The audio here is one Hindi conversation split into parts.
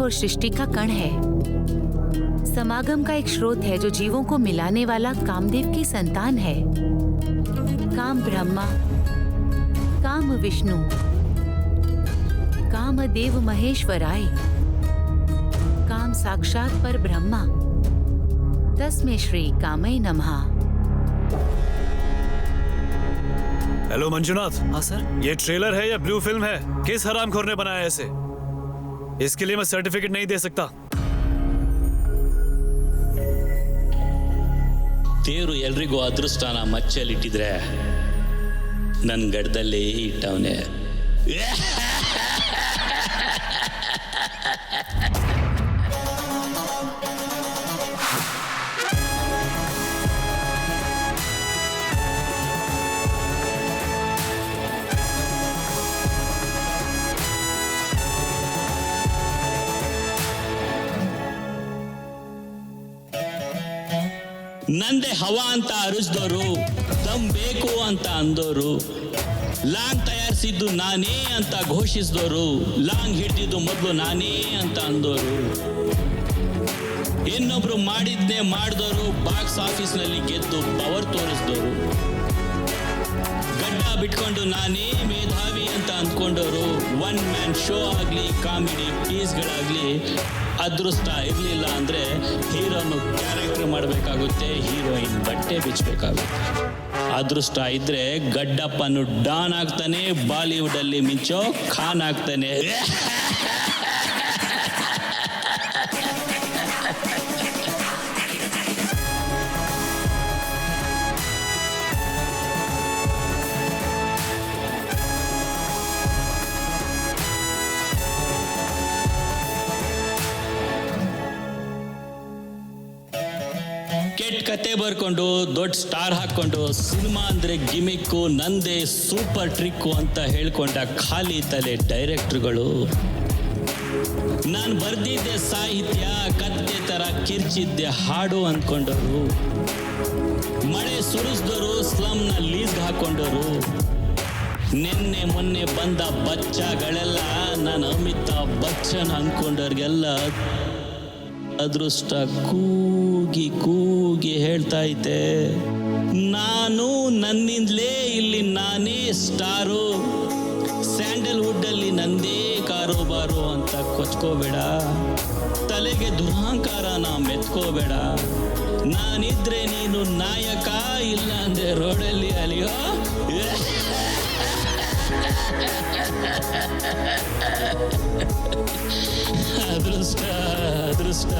और सृष्टि का कण है। समागम का एक स्रोत है जो जीवों को मिलाने वाला कामदेव की संतान है। काम ब्रह्मा, काम विष्णु, कामदेव महेश्वराय, काम साक्षात पर ब्रह्मा, तस्मै श्री कामय नमः। हेलो मंजुनाथ। हाँ सर। ये ट्रेलर है या ब्लू फिल्म है? किस हरामखोर ने बनाया ऐसे? इसके लिए मैं सर्टिफिकेट नहीं दे सकता। ದೇವರು ಎಲ್ರಿಗೂ ಅದೃಷ್ಟನ ಮಚ್ಚಲಿಟ್ಟಿದ್ರೆ ನನ್ನ ಗಡ್ಡದಲ್ಲಿ ಇಟ್ಟವನೇ. ನಂದೆ ಹವಾ ಅಂತ ಅರಿಸಿದವರು, ದಮ್ ಬೇಕು ಅಂತ ಅಂದೋರು, ಲಾಂಗ್ ತಯಾರಿಸಿದ್ದು ನಾನೇ ಅಂತ ಘೋಷಿಸಿದವರು, ಲಾಂಗ್ ಹಿಡಿದಿದ್ದು ಮೊದಲು ನಾನೇ ಅಂತ ಅಂದೋರು, ಇನ್ನೊಬ್ರು ಮಾಡಿದ್ನೇ ಮಾಡಿದವರು, ಬಾಕ್ಸ್ ಆಫೀಸ್ನಲ್ಲಿ ಗೆದ್ದು ಪವರ್ ತೋರಿಸಿದವರು, ಗಡ್ಡ ಬಿಟ್ಕೊಂಡು ನಾನೇ ಮೇಧಾವಿ ಅಂತ ಅಂದ್ಕೊಂಡವರು, ಒನ್ ಮ್ಯಾನ್ ಶೋ ಆಗಲಿ ಕಾಮಿಡಿ ಪೀಸ್ಗಳಾಗಲಿ ಅದೃಷ್ಟ ಇರಲಿಲ್ಲ ಅಂದರೆ ಹೀರೋನು ಕ್ಯಾರೆಕ್ಟರ್ ಮಾಡಬೇಕಾಗುತ್ತೆ, ಹೀರೋಯಿನ್ ಬಟ್ಟೆ ಬಿಚ್ಚಬೇಕಾಗುತ್ತೆ. ಅದೃಷ್ಟ ಇದ್ದರೆ ಗಡ್ಡಪ್ಪನು ಡಾನ್ ಆಗ್ತಾನೆ, ಬಾಲಿವುಡಲ್ಲಿ ಮಿಂಚೋ ಖಾನ್ ಆಗ್ತಾನೆ. ಕೆಟ್ಟ ಕತೆ ಬರ್ಕೊಂಡು ದೊಡ್ಡ ಸ್ಟಾರ್ ಹಾಕ್ಕೊಂಡು ಸಿನಿಮಾ ಅಂದರೆ ಗಿಮಿಕ್ಕು, ನಂದೇ ಸೂಪರ್ ಟ್ರಿಕ್ಕು ಅಂತ ಹೇಳ್ಕೊಂಡ ಖಾಲಿ ತಲೆ ಡೈರೆಕ್ಟ್ರುಗಳು. ನಾನು ಬರ್ದಿದ್ದೆ ಸಾಹಿತ್ಯ, ಕತ್ತೆ ಥರ ಕಿರ್ಚಿದ್ದೆ ಹಾಡು ಅಂದ್ಕೊಂಡವರು, ಮಳೆ ಸುರಿಸಿದವರು, ಸ್ಲಮ್ನ ಲೀಸ್ಗೆ ಹಾಕ್ಕೊಂಡವರು, ನಿನ್ನೆ ಮೊನ್ನೆ ಬಂದ ಬಚ್ಚಗಳೆಲ್ಲ ನಾನು ಅಮಿತಾಬ್ ಬಚ್ಚನ್ ಅಂದ್ಕೊಂಡವ್ರಿಗೆಲ್ಲ ಅದೃಷ್ಟ ಕೂಗಿ ಕೂಗಿ ಹೇಳ್ತಾ ಐತೆ, ನಾನು ನನ್ನಿಂದಲೇ ಇಲ್ಲಿ ನಾನೇ ಸ್ಟಾರು, ಸ್ಯಾಂಡಲ್ವುಡ್ಡಲ್ಲಿ ನಂದೇ ಕಾರೋಬಾರು ಅಂತ ಕೊಚ್ಕೋಬೇಡ, ತಲೆಗೆ ದುರಹಂಕಾರನ ಮೆತ್ಕೋಬೇಡ, ನಾನಿದ್ರೆ ನೀನು ನಾಯಕ, ಇಲ್ಲ ಅಂದರೆ ರೋಡಲ್ಲಿ ಅಲಿಯೋ. ಅದೃಷ್ಟ ಅದೃಷ್ಟ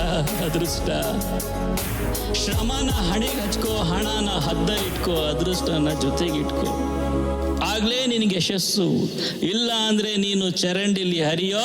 ಅದೃಷ್ಟ. ಶ್ರಮನ ಹಣೆಗೆ ಹಚ್ಕೋ, ಹಣನ ಹದ್ದಲಿಟ್ಕೋ, ಅದೃಷ್ಟನ ಜೊತೆಗಿಟ್ಕೋ, ಆಗ್ಲೇ ನಿನಗೆ ಯಶಸ್ಸು. ಇಲ್ಲ ಅಂದ್ರೆ ನೀನು ಚರಂಡಿಲಿ ಹರಿಯೋ.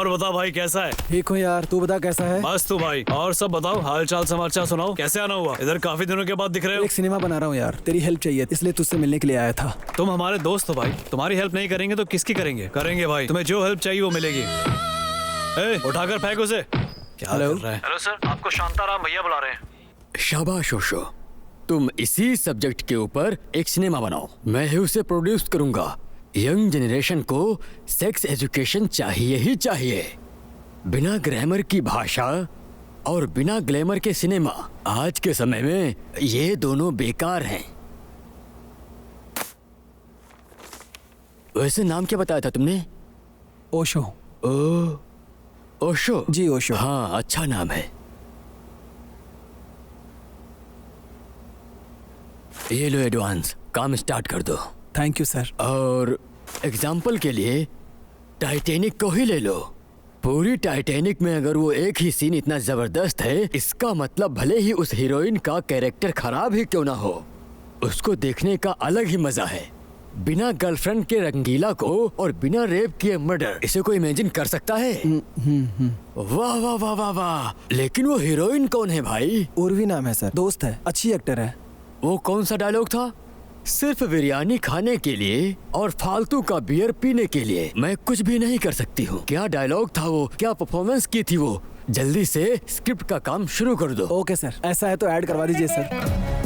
और बता भाई कैसा है? ठीक हूँ यार, तू बता कैसा है? बस तू भाई। और सब बताओ, हाल चाल समाचार सुनाओ। कैसे आना हुआ? इधर काफी दिनों के बाद दिख रहे हो। एक सिनेमा बना रहा हूँ यार, तेरी हेल्प चाहिए इसलिए तुझसे मिलने के लिए आया था। तुम हमारे दोस्त हो भाई, तुम्हारी हेल्प नहीं करेंगे तो किसकी करेंगे? करेंगे भाई, तुम्हें जो हेल्प चाहिए वो मिलेगी। उठाकर फेंक उसे। क्या हेलो? कर रहा है? हेलो सर, आपको शांताराम भैया बुला रहे हैं। शाबाश ओशो, तुम इसी सब्जेक्ट के ऊपर एक सिनेमा बनाओ, मैं ही उसे प्रोड्यूस करूंगा। यंग जनरेशन को सेक्स एजुकेशन चाहिए ही चाहिए। बिना ग्रामर की भाषा और बिना ग्लैमर के सिनेमा आज के समय में ये दोनों बेकार हैं। वैसे नाम क्या बताया था तुमने? ओशो। ओशो? जी ओशो। हाँ, अच्छा नाम है। ये लो एडवांस, काम स्टार्ट कर दो। Thank you sir. और एग्जाम्पल के लिए टाइटैनिक को ही ले लो। पूरी टाइटैनिक में अगर वो एक ही सीन इतना जबरदस्त है, इसका मतलब भले ही उस हीरोइन का कैरेक्टर खराब ही क्यों ना हो, उसको देखने का अलग ही मजा है। बिना गर्लफ्रेंड के रंगीला को और बिना रेप किए मर्डर, इसे कोई इमेजिन कर सकता है? वाह वाह वाह वाह वाह। लेकिन वो हीरोइन कौन है भाई? उर्वी नाम है सर, दोस्त है, अच्छी एक्टर है। वो कौन सा डायलॉग था? सिर्फ बिरयानी खाने के लिए और फालतू का बियर पीने के लिए मैं कुछ भी नहीं कर सकती हूँ। क्या डायलॉग था वो? क्या परफॉर्मेंस की थी वो? जल्दी से स्क्रिप्ट का काम शुरू कर दो। ओके सर, ऐसा है तो ऐड करवा दीजिए सर।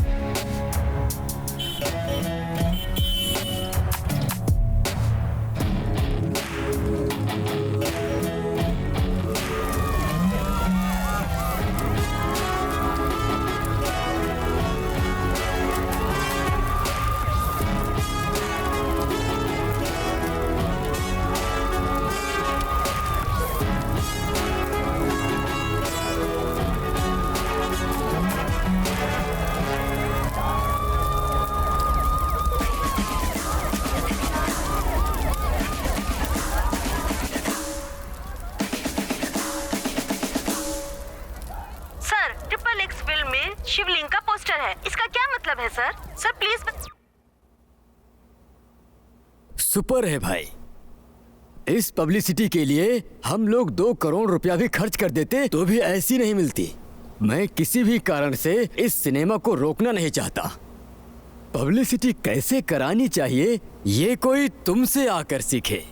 शिवलिंग का पोस्टर है, इसका क्या मतलब है सर? Sir please. सुपर है भाई। इस पब्लिसिटी के लिए हम लोग 2 करोड़ रुपया भी खर्च कर देते तो भी ऐसी नहीं मिलती। मैं किसी भी कारण से इस सिनेमा को रोकना नहीं चाहता। पब्लिसिटी कैसे करानी चाहिए ये कोई तुमसे आकर सीखे।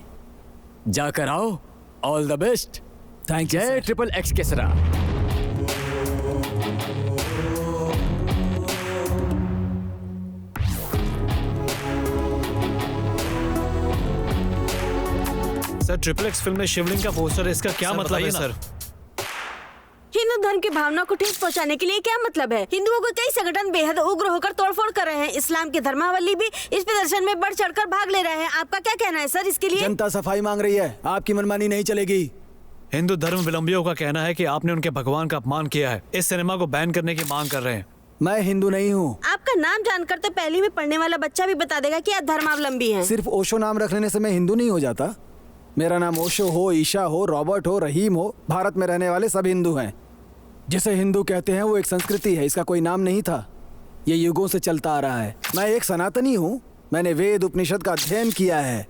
जाकर आओ। All the best. Thank you जय ट्रिपल एक्स केसरा। सर, ट्रिपल एक्स फिल्म में शिवलिंग का पोस्टर है, इसका क्या मतलब है सर? हिंदू धर्म की भावना को ठेस पहुंचाने के लिए क्या मतलब है? हिंदुओं को कई संगठन बेहद उग्र होकर तोड़फोड़ कर रहे हैं। इस्लाम के धर्मावलंबी भी इस प्रदर्शन में बढ़ चढ़कर भाग ले रहे हैं। आपका क्या कहना है सर इसके लिए? जनता सफाई मांग रही है, आपकी मनमानी नहीं चलेगी। हिंदू धर्मावलंबियों का कहना है कि आपने उनके भगवान का अपमान किया है, इस सिनेमा को बैन करने की मांग कर रहे हैं। मैं हिंदू नहीं हूँ। आपका नाम जानकर तो पहली में पढ़ने वाला बच्चा भी बता देगा कि आप धर्मावलंबी हैं। सिर्फ ओशो नाम रख लेने से मैं हिंदू नहीं हो जाता। मेरा नाम ओशो हो, ईशा हो, रॉबर्ट हो, रहीम हो, भारत में रहने वाले सब हिंदू हैं। जिसे हिंदू कहते हैं वो एक संस्कृति है, इसका कोई नाम नहीं था। ये युगों से चलता आ रहा है। मैं एक सनातनी हूँ, मैंने वेद उपनिषद का अध्ययन किया है।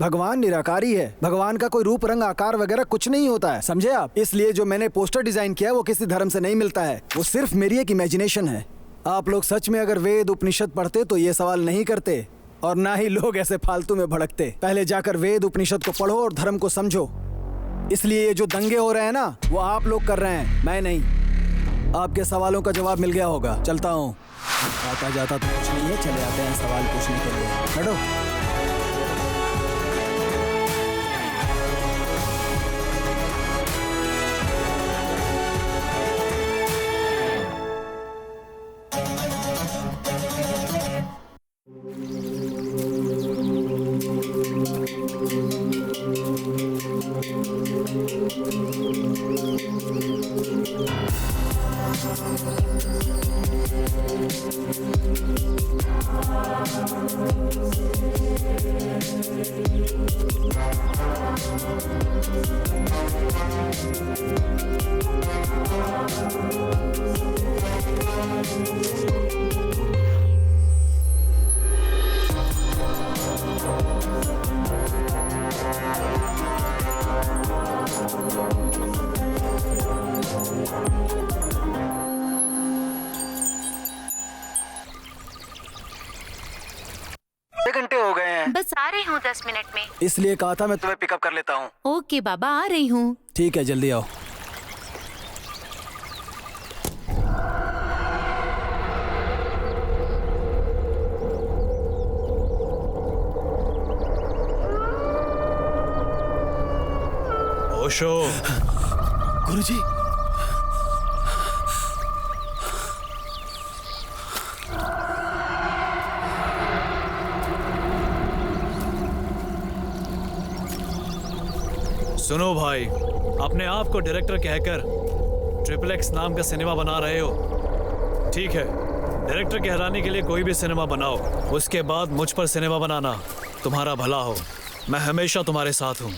भगवान निराकारी है, भगवान का कोई रूप रंग आकार वगैरह कुछ नहीं होता है, समझे आप? इसलिए जो मैंने पोस्टर डिजाइन किया है वो किसी धर्म से नहीं मिलता है, वो सिर्फ मेरी एक इमेजिनेशन है। आप लोग सच में अगर वेद उपनिषद पढ़ते तो ये सवाल नहीं करते और ना ही लोग ऐसे फालतू में भड़कते। पहले जाकर वेद उपनिषद को पढ़ो और धर्म को समझो। इसलिए ये जो दंगे हो रहे हैं ना, वो आप लोग कर रहे हैं, मैं नहीं। आपके सवालों का जवाब मिल गया होगा। चलता हूँ। आता जाता तो कुछ नहीं है, चले आते हैं सवाल पूछने के लिए। बैठो। घंटे हो गए हैं। बस आ रही हूँ 10 मिनट में। इसलिए कहा था मैं तुम्हें पिकअप कर लेता हूँ। ओके बाबा, आ रही हूँ। ठीक है, जल्दी आओ। ओशो, गुरुजी, सुनो भाई, अपने आप को डायरेक्टर कहकर ट्रिपल एक्स नाम का सिनेमा बना रहे हो। ठीक है, डायरेक्टर कहलाने के लिए कोई भी सिनेमा बनाओ, उसके बाद मुझ पर सिनेमा बनाना, तुम्हारा भला हो। मैं हमेशा तुम्हारे साथ हूँ।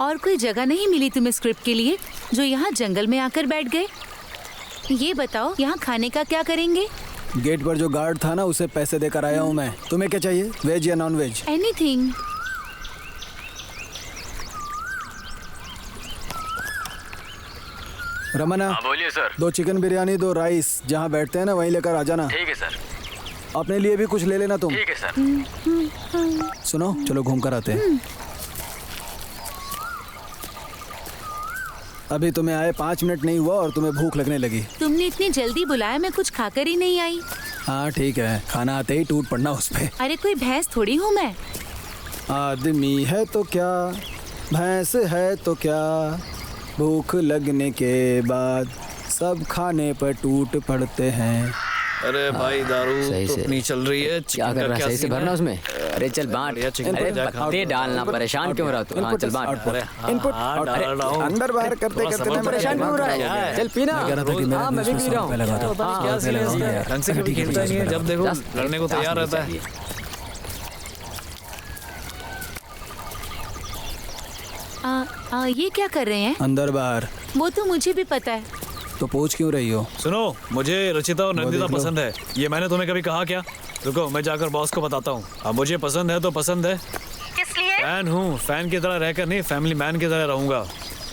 और कोई जगह नहीं मिली तुम्हें स्क्रिप्ट के लिए जो यहाँ जंगल में आकर बैठ गए? ये बताओ, यहाँ खाने का क्या करेंगे? गेट पर जो गार्ड था ना, उसे पैसे देकर आया हूँ मैं। तुम्हें क्या चाहिए, वेज या नॉन वेज? एनीथिंग। रमना, बोलिए सर। 2 चिकन बिरयानी, 2 राइस, जहाँ बैठते हैं ना वहीं लेकर आ जाना। ठीक है सर। अपने लिए भी कुछ ले लेना तुम। ठीक है सर। सुनो, चलो घूम कर आते हैं। अभी तुम्हें आए 5 मिनट नहीं हुआ और तुम्हें भूख लगने लगी। तुमने इतनी जल्दी बुलाया, मैं कुछ खाकर ही नहीं आई। हाँ ठीक है, खाना आते ही टूट पड़ना उस पे। अरे कोई भैंस थोड़ी हूँ मैं। आदमी है तो क्या, भैंस है तो क्या, भूख लगने के बाद सब खाने पर टूट पड़ते हैं। अरे भाई, दारू सही तो से। इतनी चल रही है। क्या कर रहा है? सही से भरना उसमें। अरे चल बांट। बढ़िया चिकन अरे बढ़िया खा। पत्ते डालना, परेशान क्यों हो रहा तू? हाँ चल बांट। इनपुट अंदर बाहर करते करते मैं परेशान क्यों हो रहा है? चल पीना। हाँ मैं भी पी रहा हूँ। क्या सीरियस है? ढंग से कभी खेलता नहीं है, जब देखो लड़ने को तैयार रहता है। ये क्या कर रहे हैं? अंदर बाहर। वो तो मुझे भी पता है। तो पूछ क्यों रही हो? सुनो, मुझे रचिता और नंदिता देख लो। पसंद है। ये मैंने तुम्हें कभी कहा क्या? रुको, मैं जाकर बॉस को बताता हूँ। अब मुझे पसंद है तो पसंद है। किस लिए? फैन हूँ, फैन की तरह रहकर नहीं, फैमिली मैन की तरह रहूंगा।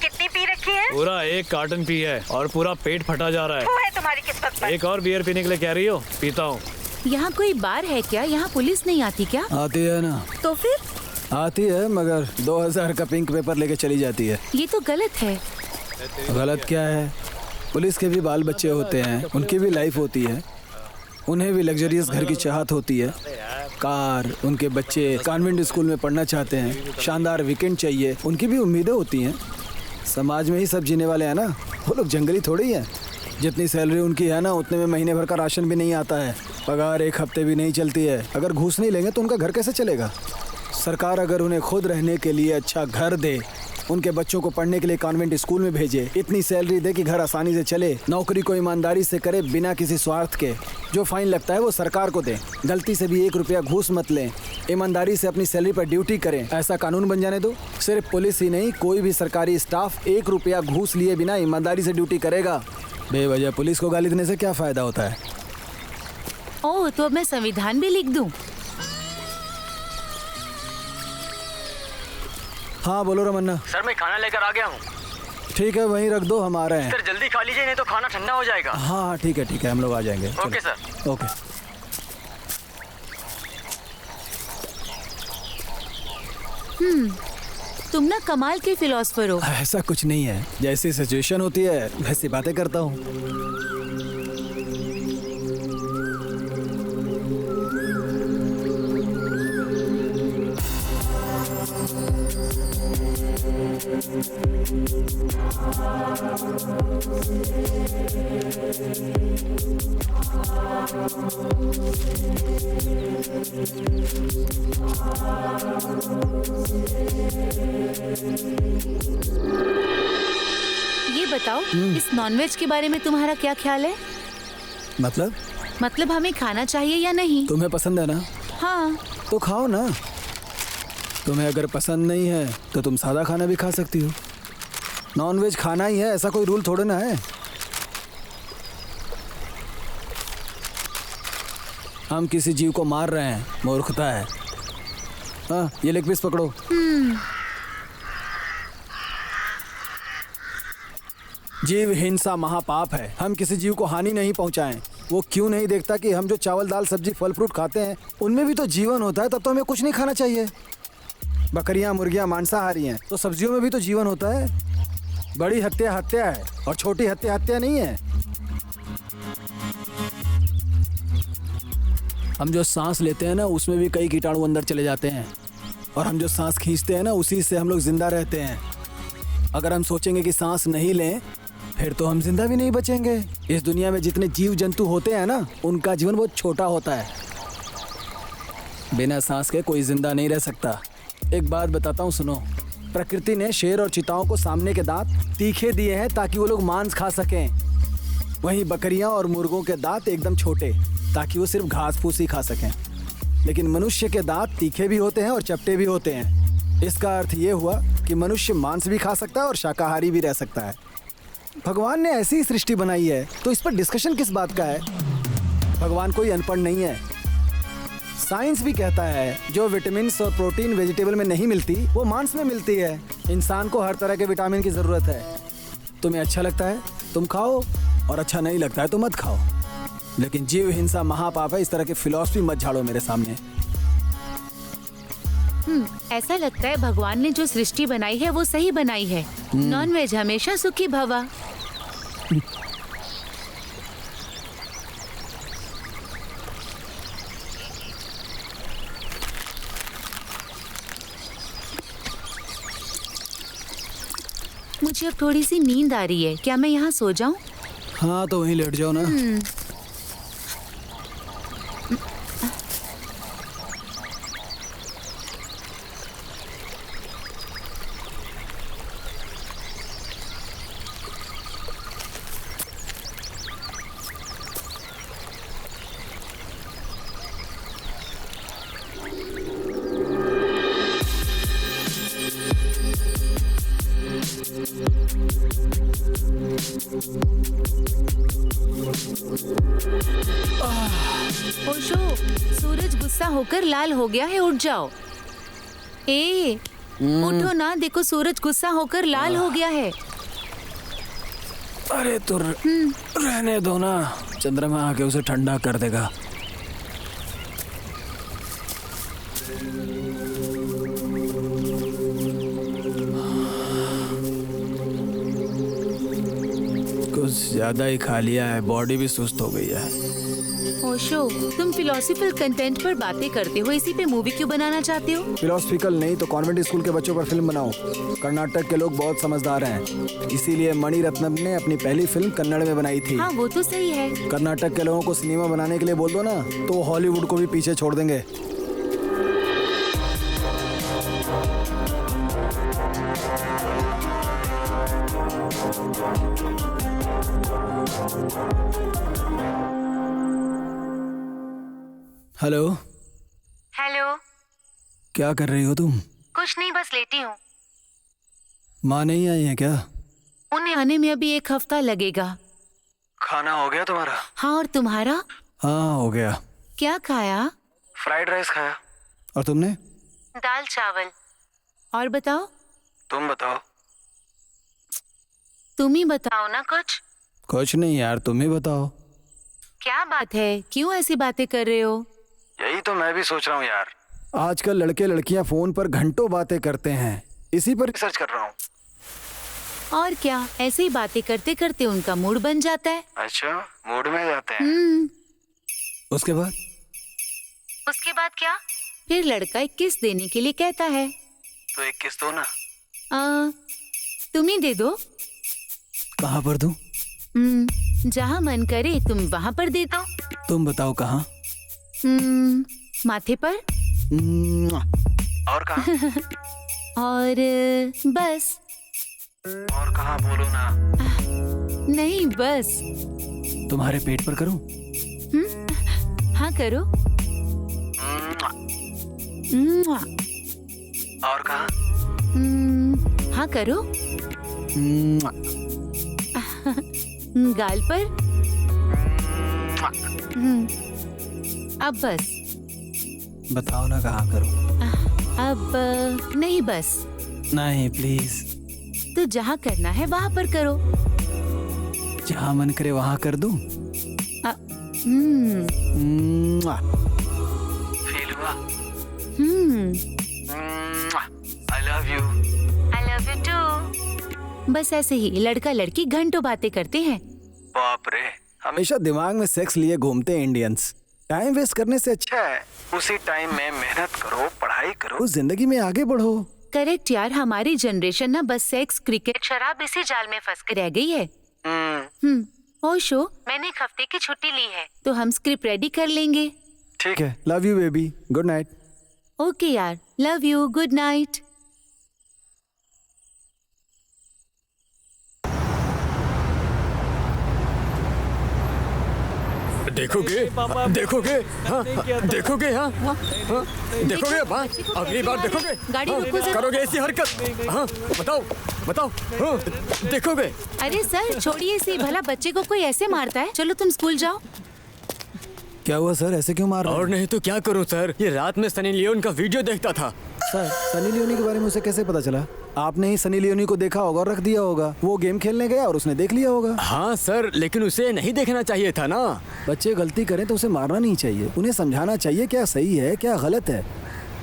कितनी पी रखी है? पूरा 1 कार्टन पी है और पूरा पेट फटा जा रहा वो है तुम्हारी किस्मत पर। एक और बियर पीने के लिए कह रही हो? पीता हूँ। यहाँ कोई बार है क्या? यहाँ पुलिस नहीं आती क्या? आती है ना, तो फिर आती है, मगर 2000 का पिंक पेपर लेके चली जाती है। ये तो गलत है। गलत क्या है? पुलिस के भी बाल बच्चे होते हैं, उनकी भी लाइफ होती है, उन्हें भी लग्जरियस घर की चाहत होती है, कार, उनके बच्चे कॉन्वेंट स्कूल में पढ़ना चाहते हैं, शानदार वीकेंड चाहिए, उनकी भी उम्मीदें होती हैं। समाज में ही सब जीने वाले हैं ना, वो लोग जंगली थोड़ी हैं। जितनी सैलरी उनकी है ना, उतने में महीने भर का राशन भी नहीं आता है, पगार 1 हफ्ते भी नहीं चलती है। अगर घूस नहीं लेंगे तो उनका घर कैसे चलेगा? सरकार अगर उन्हें खुद रहने के लिए अच्छा घर दे, उनके बच्चों को पढ़ने के लिए कॉन्वेंट स्कूल में भेजे, इतनी सैलरी दे कि घर आसानी से चले, नौकरी को ईमानदारी से करे बिना किसी स्वार्थ के, जो फाइन लगता है वो सरकार को दे, गलती से भी 1 रुपया घूस मत लें, ईमानदारी से अपनी सैलरी पर ड्यूटी करें, ऐसा कानून बन जाने दो। सिर्फ पुलिस ही नहीं, कोई भी सरकारी स्टाफ 1 रुपया घूस लिए बिना ईमानदारी से ड्यूटी करेगा। बेवजह पुलिस को गाली देने से क्या फायदा होता है? ओह, तो अब मैं संविधान भी लिख दूं? हाँ बोलो रमन्ना। सर मैं खाना लेकर आ गया हूँ। ठीक है, वहीं रख दो, हम आ रहे हैं। सर जल्दी खा लीजिए नहीं तो खाना ठंडा हो जाएगा। हाँ ठीक है, हम लोग आ जाएंगे। ओके चलो। सर। ओके। तुम ना कमाल के फिलोसफर हो। ऐसा कुछ नहीं है, जैसी सिचुएशन होती है वैसी बातें करता हूँ। ये बताओ, इस नॉनवेज के बारे में तुम्हारा क्या ख्याल है? मतलब हमें खाना चाहिए या नहीं? तुम्हें पसंद है ना? हाँ। तो खाओ ना। तुम्हें अगर पसंद नहीं है तो तुम सादा खाना भी खा सकती हो। नॉनवेज खाना ही है, ऐसा कोई रूल थोड़े ना है। हम किसी जीव को मार रहे हैं, मूर्खता है। हाँ, ये लेग पीस पकड़ो। जीव हिंसा महापाप है। हम किसी जीव को हानि नहीं पहुंचाएं। वो क्यों नहीं देखता कि हम जो चावल दाल सब्जी फल फ्रूट खाते हैं उनमें भी तो जीवन होता है, तब तो हमें कुछ नहीं खाना चाहिए। बकरियां मुर्गियां मांसाहारी हैं, तो सब्जियों में भी तो जीवन होता है। बड़ी हत्या हत्या है और छोटी हत्या हत्या नहीं है। हम जो सांस लेते हैं ना, उसमें भी कई कीटाणु अंदर चले जाते हैं, और हम जो सांस खींचते हैं ना, उसी से हम लोग जिंदा रहते हैं। अगर हम सोचेंगे कि सांस नहीं लें, फिर तो हम जिंदा भी नहीं बचेंगे। इस दुनिया में जितने जीव जंतु होते हैं ना, उनका जीवन बहुत छोटा होता है। बिना सांस के कोई जिंदा नहीं रह सकता। एक बात बताता हूँ, सुनो। प्रकृति ने शेर और चिताओं को सामने के दांत तीखे दिए हैं ताकि वो लोग मांस खा सकें। वहीं बकरियां और मुर्गों के दांत एकदम छोटे, ताकि वो सिर्फ घास फूस ही खा सकें। लेकिन मनुष्य के दांत तीखे भी होते हैं और चपटे भी होते हैं। इसका अर्थ ये हुआ कि मनुष्य मांस भी खा सकता है और शाकाहारी भी रह सकता है। भगवान ने ऐसी ही सृष्टि बनाई है, तो इस पर डिस्कशन किस बात का है? भगवान कोई अनपढ़ नहीं है। साइंस भी कहता है जो विटामिन और प्रोटीन वेजिटेबल में नहीं मिलती, वो मांस में मिलती है। इंसान को हर तरह के विटामिन की जरूरत है। तुम्हें अच्छा लगता है तुम खाओ, और अच्छा नहीं लगता है तो मत खाओ। लेकिन जीव हिंसा महापाप है। इस तरह की फिलॉसफी मत झाड़ो मेरे सामने। ऐसा लगता है भगवान ने जो सृष्टि बनाई है वो सही बनाई है। नॉनवेज हमेशा सुखी भवा। मुझे अब थोड़ी सी नींद आ रही है, क्या मैं यहाँ सो जाऊँ? हाँ तो वहीं लेट जाओ ना। ओशो, सूरज गुस्सा होकर लाल हो गया है, उठ जाओ। उठो ना, देखो सूरज गुस्सा होकर लाल हो गया है। अरे तो रहने दो ना, चंद्रमा आके उसे ठंडा कर देगा। कुछ ज्यादा ही खा लिया है, बॉडी भी सुस्त हो गई है। ओशो, तुम फिलोसफिकल कंटेंट पर बातें करते हो, इसी पे मूवी क्यों बनाना चाहते हो? फिलोसफिकल नहीं तो कॉन्वेंट स्कूल के बच्चों पर फिल्म बनाओ। कर्नाटक के लोग बहुत समझदार हैं, इसीलिए मणि रत्नम ने अपनी पहली फिल्म कन्नड़ में बनाई थी। हाँ, वो तो सही है। कर्नाटक के लोगों को सिनेमा बनाने के लिए बोल दो ना, तो हॉलीवुड को भी पीछे छोड़ देंगे। हेलो। हेलो। क्या कर रही हो तुम? कुछ नहीं, बस लेटी हूँ। माँ नहीं आई है क्या? उन्हें आने में अभी 1 हफ्ता लगेगा। खाना हो गया तुम्हारा? हाँ, और तुम्हारा? हाँ, हो गया। क्या खाया? फ्राइड राइस खाया। और तुमने? दाल चावल। और बताओ? तुम बताओ। तुम ही बताओ ना कुछ। कुछ नहीं यार, तुम ही बताओ। क्या बात है, क्यों ऐसी बातें कर रहे हो? यही तो मैं भी सोच रहा हूँ यार। आजकल लड़के लड़कियां फोन पर घंटों बातें करते हैं, इसी पर रिसर्च कर रहा हूँ। और क्या, ऐसे ही बातें करते करते उनका मूड बन जाता है। अच्छा, मूड में जाते हैं। उसके बाद? उसके बाद क्या? फिर लड़का 1 किस देने के लिए कहता है। तो 1 किस दो ना। तुम ही दे दो। कहाँ पर दूं? जहाँ मन करे तुम वहाँ पर दे दो। तुम बताओ कहाँ? माथे पर। और कहाँ? और बस। और कहाँ बोलो ना। नहीं, बस। तुम्हारे पेट पर करूं? हाँ, करो। और कहाँ? हाँ, करो। गाल पर। अब बस। बताओ ना कहाँ करूं? अब नहीं, बस। नहीं प्लीज। तो जहाँ करना है वहाँ पर करो। जहाँ मन करे वहाँ कर दूं? फील हुआ? I love you. I love you too. बस ऐसे ही लड़का लड़की घंटों बातें करते हैं। बाप रे, हमेशा दिमाग में सेक्स लिए घूमते हैं इंडियंस। टाइम वेस्ट करने से अच्छा है उसी टाइम में मेहनत करो, पढ़ाई करो, जिंदगी में आगे बढ़ो। करेक्ट यार, हमारी जनरेशन ना बस सेक्स, क्रिकेट, शराब इसी जाल में फंस कर रह गई है। ओशो, मैंने 1 हफ्ते की छुट्टी ली है, तो हम स्क्रिप्ट रेडी कर लेंगे। ठीक है, love you baby, good night. Okay यार, लव यू, गुड नाइट। देखोगे? देखोगे? हाँ, देखोगे? हाँ, देखोगे? हाँ, अगली बार देखोगे? गाड़ी रोको जरा। करोगे ऐसी हरकत? हाँ, बताओ, बताओ। हाँ, देखोगे? अरे सर, छोड़िए इसे, भला बच्चे को कोई ऐसे मारता है? चलो तुम स्कूल जाओ। क्या हुआ सर, ऐसे क्यों मार रहे हो? और नहीं तो क्या करूं सर, ये रात में सनी लियोन का वीडियो देखता था। सर, सनी लियोनी के बारे में उसे कैसे पता चला? आपने ही सनी लियोनी को देखा होगा और रख दिया होगा। वो गेम खेलने गया और उसने देख लिया होगा। हाँ सर, लेकिन उसे नहीं देखना चाहिए था ना। बच्चे गलती करें तो उसे मारना नहीं चाहिए, उन्हें समझाना चाहिए क्या सही है क्या गलत है।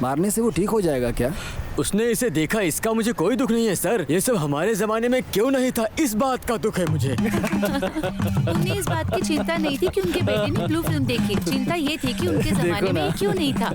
मारने से वो ठीक हो जाएगा क्या? उसने इसे देखा, इसका मुझे कोई दुख नहीं है सर। ये सब हमारे जमाने में क्यों नहीं था, इस बात का दुख है मुझे। उन्हें इस बात की चिंता नहीं थी कि उनके बेटे ने ब्लू फिल्म देखी, चिंता ये थी कि उनके जमाने में ये क्यों नहीं था।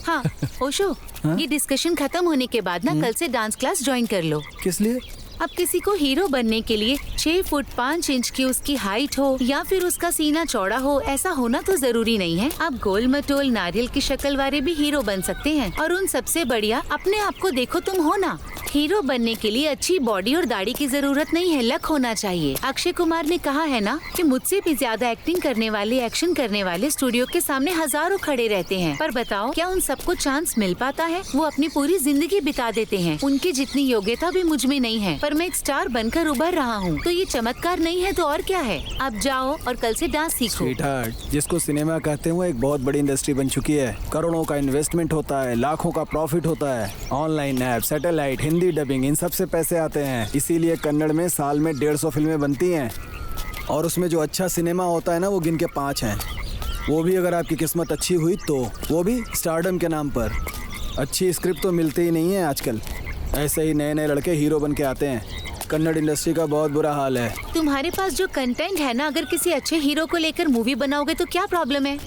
हाँ ओशो, ये डिस्कशन खत्म होने के बाद ना कल से डांस क्लास ज्वाइन कर लो। किस लिए? अब किसी को हीरो बनने के लिए 6 फुट 5 इंच की उसकी हाइट हो या फिर उसका सीना चौड़ा हो, ऐसा होना तो जरूरी नहीं है। आप गोल मटोल नारियल की शक्ल वाले भी हीरो बन सकते हैं। और उन सबसे बढ़िया अपने आप को देखो तुम हो ना। हीरो बनने के लिए अच्छी बॉडी और दाढ़ी की जरूरत नहीं है, लक होना चाहिए। अक्षय कुमार ने कहा है ना कि मुझसे भी ज्यादा एक्टिंग करने वाले, एक्शन करने वाले स्टूडियो के सामने हजारों खड़े रहते हैं, पर बताओ क्या उन सबको चांस मिल पाता है? वो अपनी पूरी जिंदगी बिता देते हैं। उनकी जितनी योग्यता भी मुझ में नहीं है, पर मैं एक स्टार बनकर उभर रहा हूँ। तो ये चमत्कार नहीं है तो और क्या है? अब जाओ और कल से डांस सीखो। स्वीटहार्ट, जिसको सिनेमा कहते हैं वो एक बहुत बड़ी इंडस्ट्री बन चुकी है। करोड़ों का इन्वेस्टमेंट होता है, लाखों का प्रॉफिट होता है। Online app, satellite, Hindi dubbing, इन सब से पैसे आते हैं। इसीलिए कन्नड़ में साल में 150 फिल्में बनती हैं और उसमें जो अच्छा सिनेमा होता है ना वो गिन के 5 हैं। वो भी अगर आपकी किस्मत अच्छी हुई तो, वो भी स्टारडम के नाम पर। अच्छी स्क्रिप्ट तो मिलती ही नहीं है आजकल। ऐसे ही नए नए लड़के हीरो बन के आते हैं। कन्नड़ इंडस्ट्री का बहुत बुरा हाल है। तुम्हारे पास जो कंटेंट है ना, अगर किसी अच्छे हीरो को लेकर मूवी बनाओगे तो क्या प्रॉब्लम है?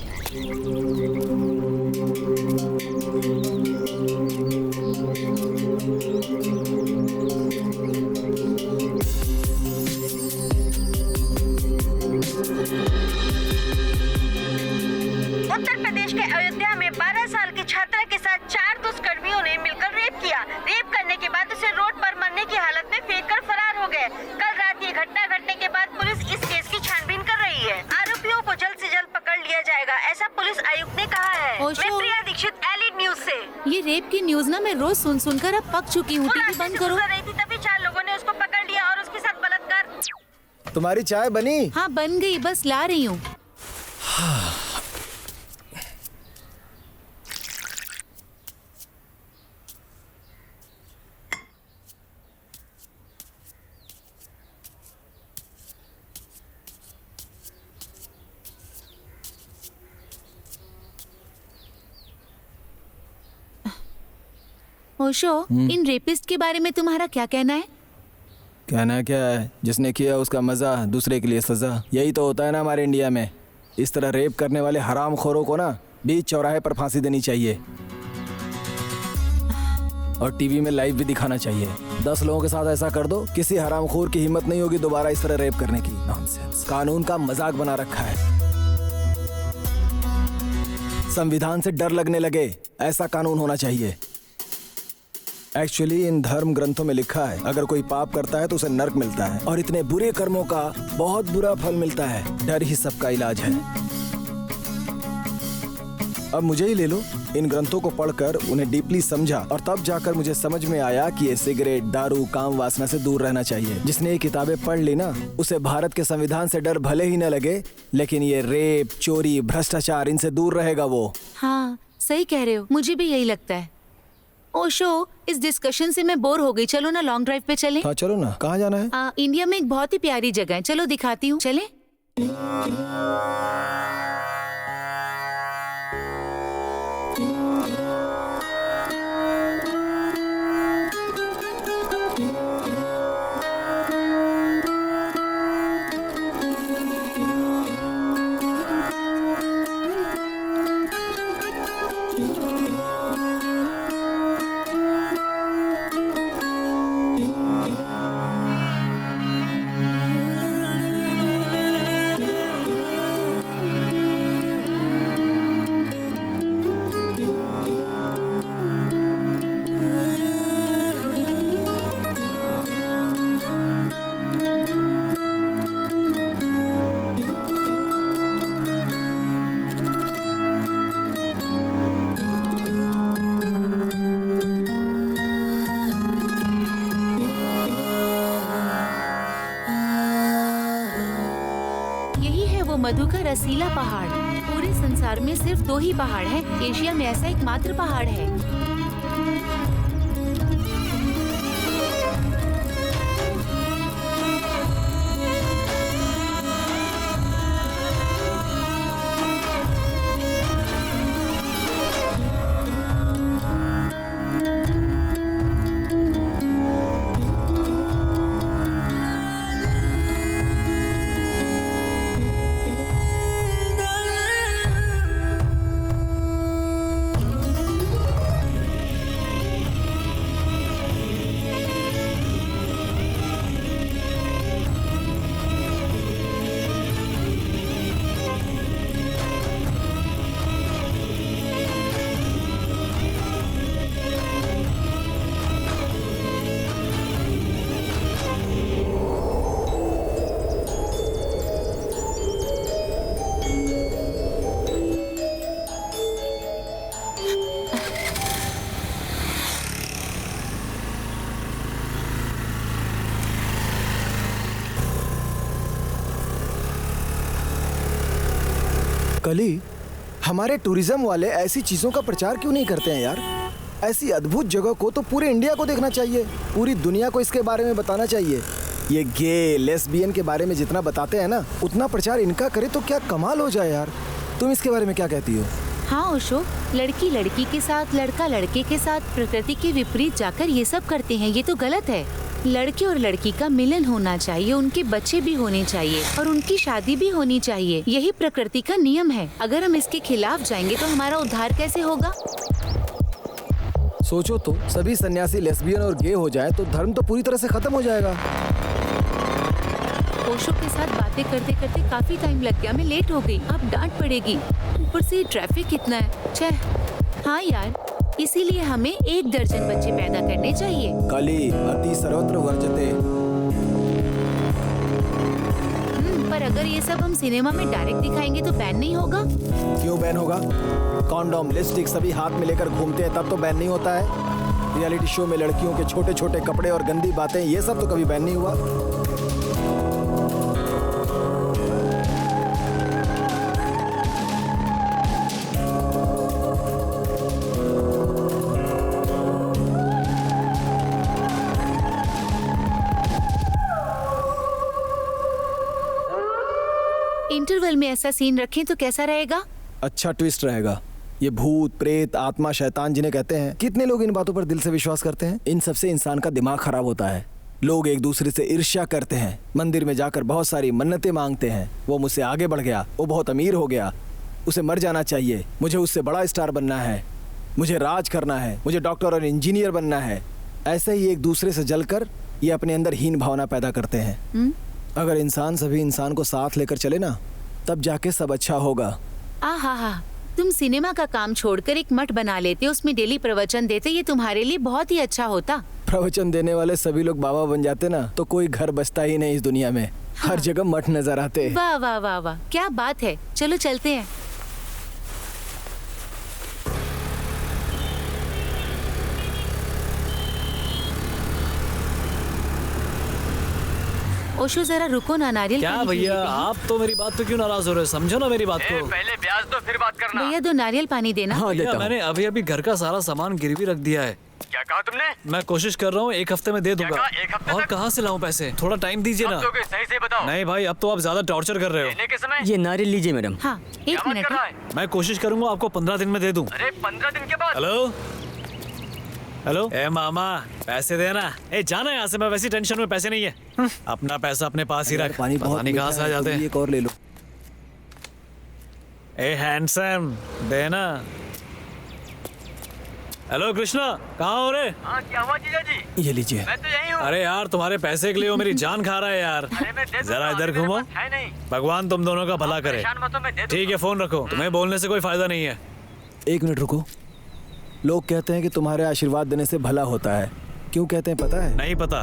उत्तर प्रदेश के अयोध्या में 12 साल की छात्रा के साथ 4 दुष्कर्मियों ने मिलकर रेप किया। रेप करने के बाद उसे रोड पर मरने की हालत में फेंककर फरार हो गए। कल रात ये घटना घटने के बाद पुलिस इस केस की छानबीन कर रही है। आरोपियों को जल्द से जल्द पकड़ लिया जाएगा, ऐसा पुलिस आयुक्त ने कहा है। ओशो। मैं प्रिया दीक्षित, एलिट न्यूज से। ये रेप की न्यूज ना मैं रोज सुन सुनकर अब पक चुकी हूँ। वो टीवी रास्ते बंद से करो। गुजर रही थी तभी 4 लोगों ने उसको पकड़ लिया और उसके साथ बलात्कार। तुम्हारी चाय बनी? हाँ बन गई, बस ला रही हूँ। ओशो, इन रेपिस्ट के बारे में तुम्हारा क्या कहना है? कहना क्या है, जिसने किया उसका मजा, दूसरे के लिए सजा। यही तो होता है ना हमारे इंडिया में। इस तरह रेप करने वाले हरामखोरों को ना बीच चौराहे पर फांसी देनी चाहिए और टीवी में लाइव भी दिखाना चाहिए। 10 लोगों के साथ ऐसा कर दो, किसी हरामखोर की हिम्मत नहीं होगी दोबारा इस तरह रेप करने की। नॉनसेंस। कानून का मजाक बना रखा है। संविधान से डर लगने लगे, ऐसा कानून होना चाहिए। एक्चुअली इन धर्म ग्रंथों में लिखा है अगर कोई पाप करता है तो उसे नर्क मिलता है और इतने बुरे कर्मों का बहुत बुरा फल मिलता है। डर ही सबका इलाज है। अब मुझे ही ले लो। इन ग्रंथों को पढ़कर उन्हें डीपली समझा और तब जाकर मुझे समझ में आया कि ये सिगरेट, दारू, काम वासना से दूर रहना चाहिए। जिसने ये किताबें पढ़ ली ना, उसे भारत के संविधान से डर भले ही न लगे, लेकिन ये रेप, चोरी, भ्रष्टाचार, इनसे दूर रहेगा वो। हाँ सही कह रहे हो, मुझे भी यही लगता है। ओशो, इस डिस्कशन से मैं बोर हो गई। चलो ना लॉन्ग ड्राइव पे चले। हाँ चलो ना। कहाँ जाना है? इंडिया में एक बहुत ही प्यारी जगह है, चलो दिखाती हूँ। चले? मधु का रसीला पहाड़। पूरे संसार में सिर्फ 2 ही पहाड़ हैं। एशिया में ऐसा एकमात्र पहाड़ है। कली, हमारे टूरिज्म वाले ऐसी चीजों का प्रचार क्यों नहीं करते हैं यार? ऐसी अद्भुत जगह को तो पूरे इंडिया को देखना चाहिए, पूरी दुनिया को इसके बारे में बताना चाहिए। ये गे लेस्बियन के बारे में जितना बताते हैं ना, उतना प्रचार इनका करे तो क्या कमाल हो जाए यार। तुम इसके बारे में क्या कहती हो? हाँ ओशो, लड़की लड़की के साथ, लड़का लड़के के साथ प्रकृति के विपरीत जाकर ये सब करते हैं, ये तो गलत है। लड़के और लड़की का मिलन होना चाहिए, उनके बच्चे भी होने चाहिए और उनकी शादी भी होनी चाहिए। यही प्रकृति का नियम है। अगर हम इसके खिलाफ जाएंगे तो हमारा उद्धार कैसे होगा? सोचो तो, सभी सन्यासी लेस्बियन और गे हो जाए तो धर्म तो पूरी तरह से खत्म हो जाएगा। ओशो के साथ बातें करते करते काफी टाइम लग गया, मैं लेट हो गई। अब डांट पड़ेगी, ऊपर से ट्रैफिक कितना है। छह। हाँ यार, इसीलिए हमें 1 दर्जन बच्चे पैदा करने चाहिए। कली अति सर्वत्र वर्जते। पर अगर ये सब हम सिनेमा में डायरेक्ट दिखाएंगे तो बैन नहीं होगा? क्यों बैन होगा? कॉन्डोम लिपस्टिक सभी हाथ में लेकर घूमते हैं, तब तो बैन नहीं होता है। रियलिटी शो में लड़कियों के छोटे छोटे कपड़े और गंदी बातें, ये सब तो कभी बैन नहीं हुआ। इंटरवल में ऐसा सीन रखें तो कैसा रहेगा? अच्छा ट्विस्ट रहेगा। ये भूत प्रेत आत्मा शैतान जिन्हें कहते हैं, कितने लोग इन बातों पर दिल से विश्वास करते हैं? इन सबसे इंसान का दिमाग खराब होता है। लोग एक दूसरे से ईर्ष्या करते हैं, मंदिर में जाकर बहुत सारी मन्नतें मांगते हैं। वो मुझसे आगे बढ़ गया, वो बहुत अमीर हो गया, उसे मर जाना चाहिए, मुझे उससे बड़ा स्टार बनना है, मुझे राज करना है, मुझे डॉक्टर और इंजीनियर बनना है। ऐसे ही एक दूसरे से जलकर ये अपने अंदर हीन भावना पैदा करते हैं। अगर इंसान सभी इंसान को साथ लेकर चले ना, तब जाके सब अच्छा होगा। आहा, तुम सिनेमा का काम छोड़कर एक मठ बना लेते, उसमें डेली प्रवचन देते, ये तुम्हारे लिए बहुत ही अच्छा होता। प्रवचन देने वाले सभी लोग बाबा बन जाते ना, तो कोई घर बचता ही नहीं इस दुनिया में। हर जगह मठ नजर आते। वाह वाह वाह वाह, क्या बात है। चलो चलते हैं। ओशो जरा रुको ना, नारियल क्या पानी भैया, पी लेते हैं। आप तो मेरी बात पे क्यों नाराज हो रहे हो? समझो ना मेरी बात को। पहले ब्याज दो फिर बात करना। भैया 2 नारियल पानी देना। हाँ भैया, देता हूँ। मैंने अभी अभी घर का सारा सामान गिरवी रख दिया है। क्या कहा तुमने? मैं कोशिश कर रहा हूँ 1 हफ्ते में दे दूंगा। कहा? 1 हफ्ते और तक? कहाँ से लाऊं पैसे? थोड़ा टाइम दीजिए ना। सही से बताओ। नहीं भाई, अब तो आप ज्यादा टॉर्चर कर रहे हो। लेने के समय ये नारियल लीजिए मैडम। हाँ 1 मिनट। मैं कोशिश करूंगा आपको 15 दिन में दे दूं। अरे 15 दिन के बाद? हेलो हेलो, ए मामा पैसे देना। ए जाना यहाँ से, मैं वैसी टेंशन में पैसे नहीं है। अपना पैसा अपने पास ही रख, पानी पता नहीं कहाँ से आ जाते हैं। एक और ले लो। ए हैंडसम, देना। हेलो कृष्णा, कहाँ हो रे? हाँ क्या हुआ जीजा जी? ये लीजिए। मैं तो यही हूँ। अरे यार, तुम्हारे पैसे के लिए वो मेरी जान खा रहा है यार। जरा इधर घूमो। है नहीं। भगवान तुम दोनों का भला करे। परेशान मत हो, मैं दे दूंगा। ठीक है, फोन रखो, तुम्हें बोलने से कोई फायदा नहीं है। 1 मिनट रुको। लोग कहते हैं कि तुम्हारे आशीर्वाद देने से भला होता है। क्यों कहते हैं पता है? नहीं पता।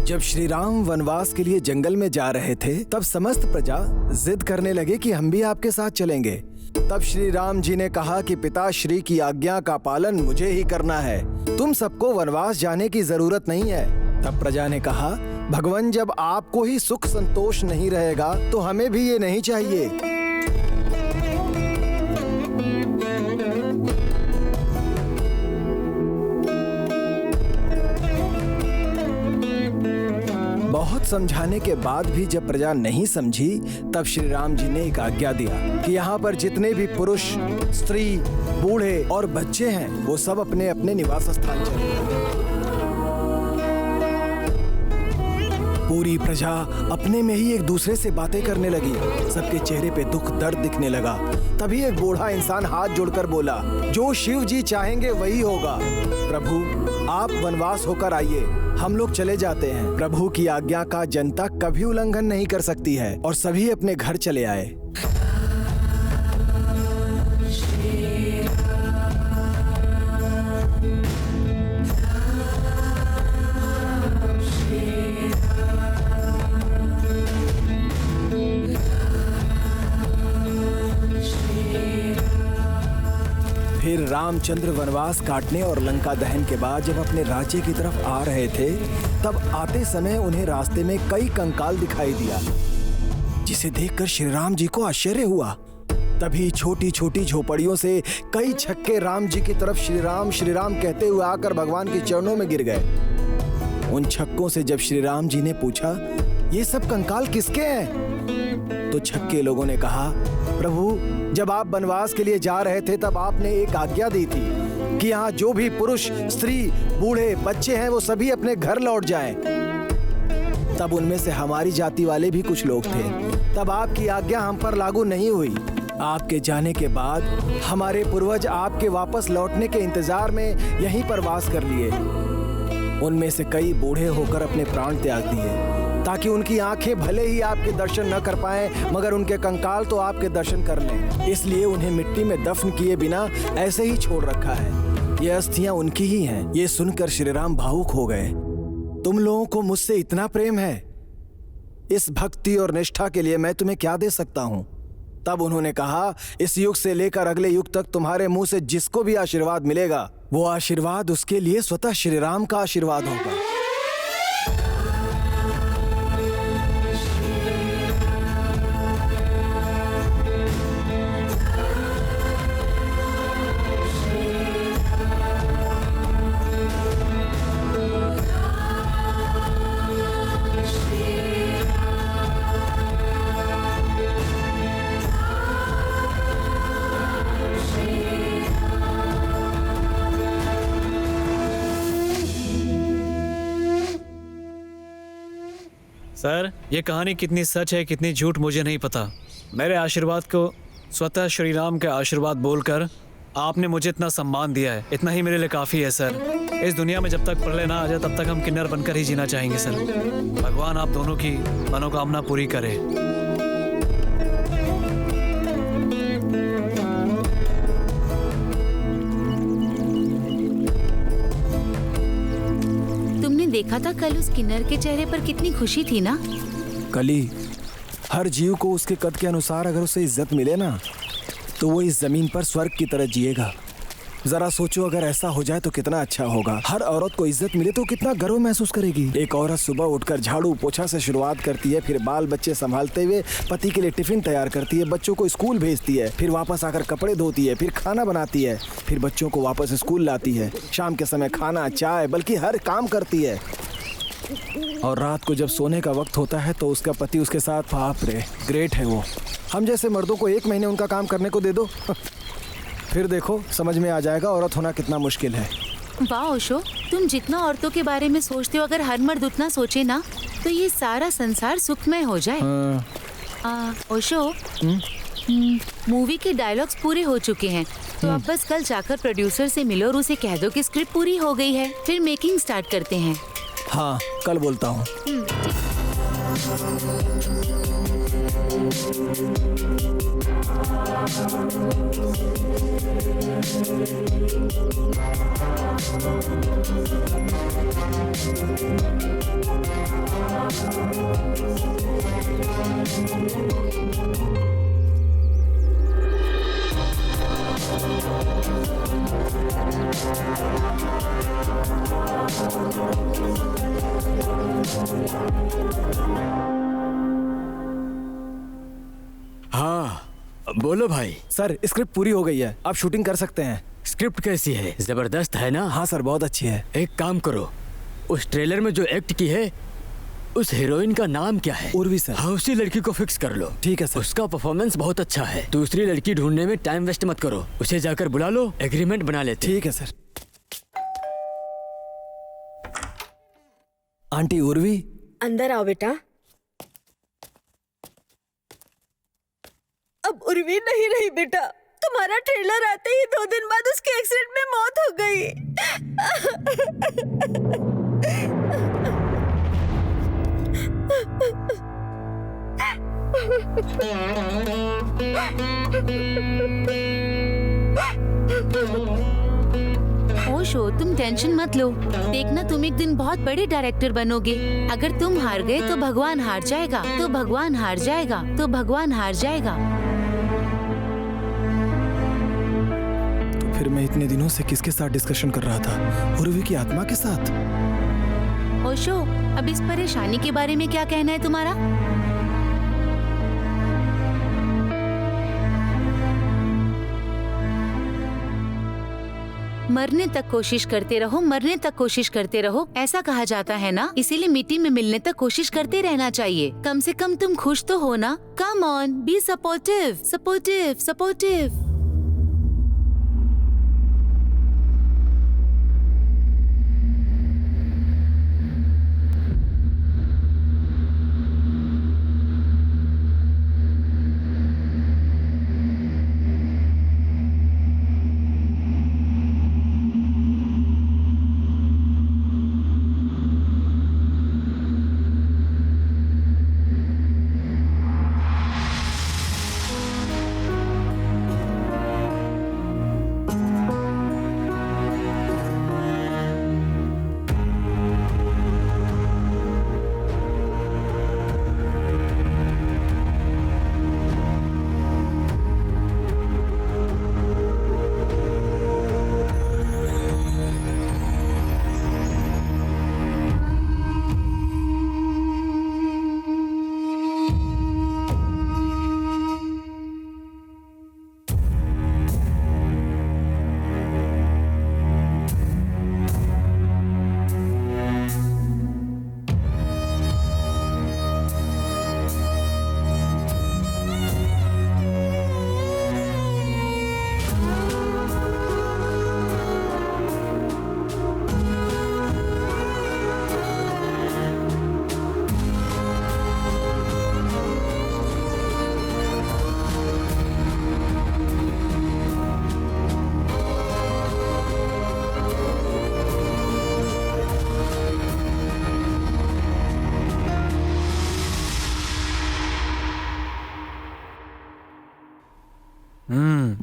जब श्री राम वनवास के लिए जंगल में जा रहे थे, तब समस्त प्रजा जिद करने लगे कि हम भी आपके साथ चलेंगे। तब श्री राम जी ने कहा कि पिता श्री की आज्ञा का पालन मुझे ही करना है, तुम सबको वनवास जाने की जरूरत नहीं है। तब प्रजा ने कहा, भगवान जब आपको ही सुख संतोष नहीं रहेगा तो हमें भी ये नहीं चाहिए। बहुत समझाने के बाद भी जब प्रजा नहीं समझी, तब श्री राम जी ने एक आज्ञा दिया कि यहाँ पर जितने भी पुरुष, स्त्री, बूढ़े और बच्चे हैं, वो सब अपने अपने निवास स्थान चले। पूरी प्रजा अपने में ही एक दूसरे से बातें करने लगी। सबके चेहरे पे दुख दर्द दिखने लगा। तभी एक बूढ़ा इंसान हाथ जोड़कर बोला, जो शिव जी चाहेंगे वही होगा। प्रभु आप वनवास होकर आइए, हम लोग चले जाते हैं। प्रभु की आज्ञा का जनता कभी उल्लंघन नहीं कर सकती है। और सभी अपने घर चले आए। फिर रामचंद्र वनवास काटने और लंका दहन के बाद जब अपने राज्य की तरफ आ रहे थे, तब आते समय उन्हें रास्ते में कई कंकाल दिखाई दिया। जिसे देखकर श्री राम जी को आश्चर्य हुआ। तभी छोटी छोटी झोपड़ियों से कई छक्के राम जी की तरफ श्री राम कहते हुए आकर भगवान के चरणों में गिर गए। उन छक्कों से जब श्री राम जी ने पूछा, ये सब कंकाल किसके हैं? तो छक्के लोगों ने कहा, प्रभु, जब आप वनवास के लिए जा रहे थे तब आपने एक आज्ञा दी थी कि यहाँ जो भी पुरुष, स्त्री, बूढ़े, बच्चे हैं वो सभी अपने घर लौट जाएं। तब उनमें से हमारी जाति वाले भी कुछ लोग थे। तब आपकी आज्ञा हम पर लागू नहीं हुई। आपके जाने के बाद हमारे पूर्वज आपके वापस लौटने के इंतजार में यहीं पर वास कर लिए। उनमें से कई बूढ़े होकर अपने प्राण त्याग दिए ताकि उनकी आंखें भले ही आपके दर्शन न कर पाएं, मगर उनके कंकाल तो आपके दर्शन कर लें। इसलिए उन्हें मिट्टी में दफन किए बिना ऐसे ही छोड़ रखा है। ये अस्थियां उनकी ही हैं। ये सुनकर श्री राम भावुक हो गए। तुम लोगों को मुझसे इतना प्रेम है, इस भक्ति और निष्ठा के लिए मैं तुम्हें क्या दे सकता हूँ? तब उन्होंने कहा, इस युग से लेकर अगले युग तक तुम्हारे मुंह से जिसको भी आशीर्वाद मिलेगा वो आशीर्वाद उसके लिए स्वतः श्री राम का आशीर्वाद होगा। सर, ये कहानी कितनी सच है कितनी झूठ मुझे नहीं पता। मेरे आशीर्वाद को स्वतः श्री राम के आशीर्वाद बोलकर आपने मुझे इतना सम्मान दिया है, इतना ही मेरे लिए काफ़ी है सर। इस दुनिया में जब तक प्रलय ना आ जाए तब तक हम किन्नर बनकर ही जीना चाहेंगे सर। भगवान आप दोनों की मनोकामना पूरी करे। देखा था कल उस किन्नर के चेहरे पर कितनी खुशी थी ना। कली, हर जीव को उसके कद के अनुसार अगर उसे इज्जत मिले ना तो वो इस जमीन पर स्वर्ग की तरह जिएगा। जरा सोचो, अगर ऐसा हो जाए तो कितना अच्छा होगा। हर औरत को इज्जत मिले तो कितना गर्व महसूस करेगी। एक औरत सुबह उठकर झाड़ू पोछा से शुरुआत करती है, फिर बाल बच्चे संभालते हुए पति के लिए टिफिन तैयार करती है, बच्चों को स्कूल भेजती है, फिर वापस आकर कपड़े धोती है, फिर खाना बनाती है, फिर बच्चों को वापस स्कूल लाती है, शाम के समय खाना, चाय, बल्कि हर काम करती है। और रात को जब सोने का वक्त होता है तो उसका पति उसके साथ, बाप रे, ग्रेट है वो। हम जैसे मर्दों को 1 महीने उनका काम करने को दे दो फिर देखो समझ में आ जाएगा औरत होना कितना मुश्किल है। वाह ओशो, तुम जितना औरतों के बारे में सोचते हो, अगर हर मर्द उतना सोचे ना तो ये सारा संसार सुखमय हो जाए। ओशो, मूवी के डायलॉग्स पूरे हो चुके हैं, तो अब बस कल जाकर प्रोड्यूसर से मिलो और उसे कह दो कि स्क्रिप्ट पूरी हो गई है, फिर मेकिंग स्टार्ट करते हैं। हाँ, कल बोलता हूँ। हाँ, बोलो भाई। सर, स्क्रिप्ट पूरी हो गई है, आप शूटिंग कर सकते हैं। स्क्रिप्ट कैसी है? जबरदस्त है ना? हाँ सर, बहुत अच्छी है। एक काम करो, उस ट्रेलर में जो एक्ट की है उस हीरोइन का नाम क्या है? उर्वी सर। हाँ, उसी लड़की को फिक्स कर लो। ठीक है सर। उसका परफॉर्मेंस बहुत अच्छा है। दूसरी लड़की ढूंढने में टाइम वेस्ट मत करो, उसे जाकर बुला लो, एग्रीमेंट बना लेते। ठीक है सर। आंटी उर्वी, अंदर आओ बेटा। अब उर्वी नहीं रही बेटा, तुम्हारा ट्रेलर आते ही 2 दिन बाद उसके एक्सीडेंट में मौत हो गई। ओशो, तुम टेंशन मत लो, देखना तुम एक दिन बहुत बड़े डायरेक्टर बनोगे। अगर तुम हार गए तो भगवान हार जाएगा, तो भगवान हार जाएगा, तो भगवान हार जाएगा। फिर मैं इतने दिनों से किसके साथ डिस्कशन कर रहा था? उर्वी की आत्मा के साथ। ओशो, अब इस परेशानी के बारे में क्या कहना है तुम्हारा? मरने तक कोशिश करते रहो, मरने तक कोशिश करते रहो, ऐसा कहा जाता है ना। इसीलिए मिट्टी में मिलने तक कोशिश करते रहना चाहिए। कम से कम तुम खुश तो हो ना। Come on, be supportive, supportive, supportive.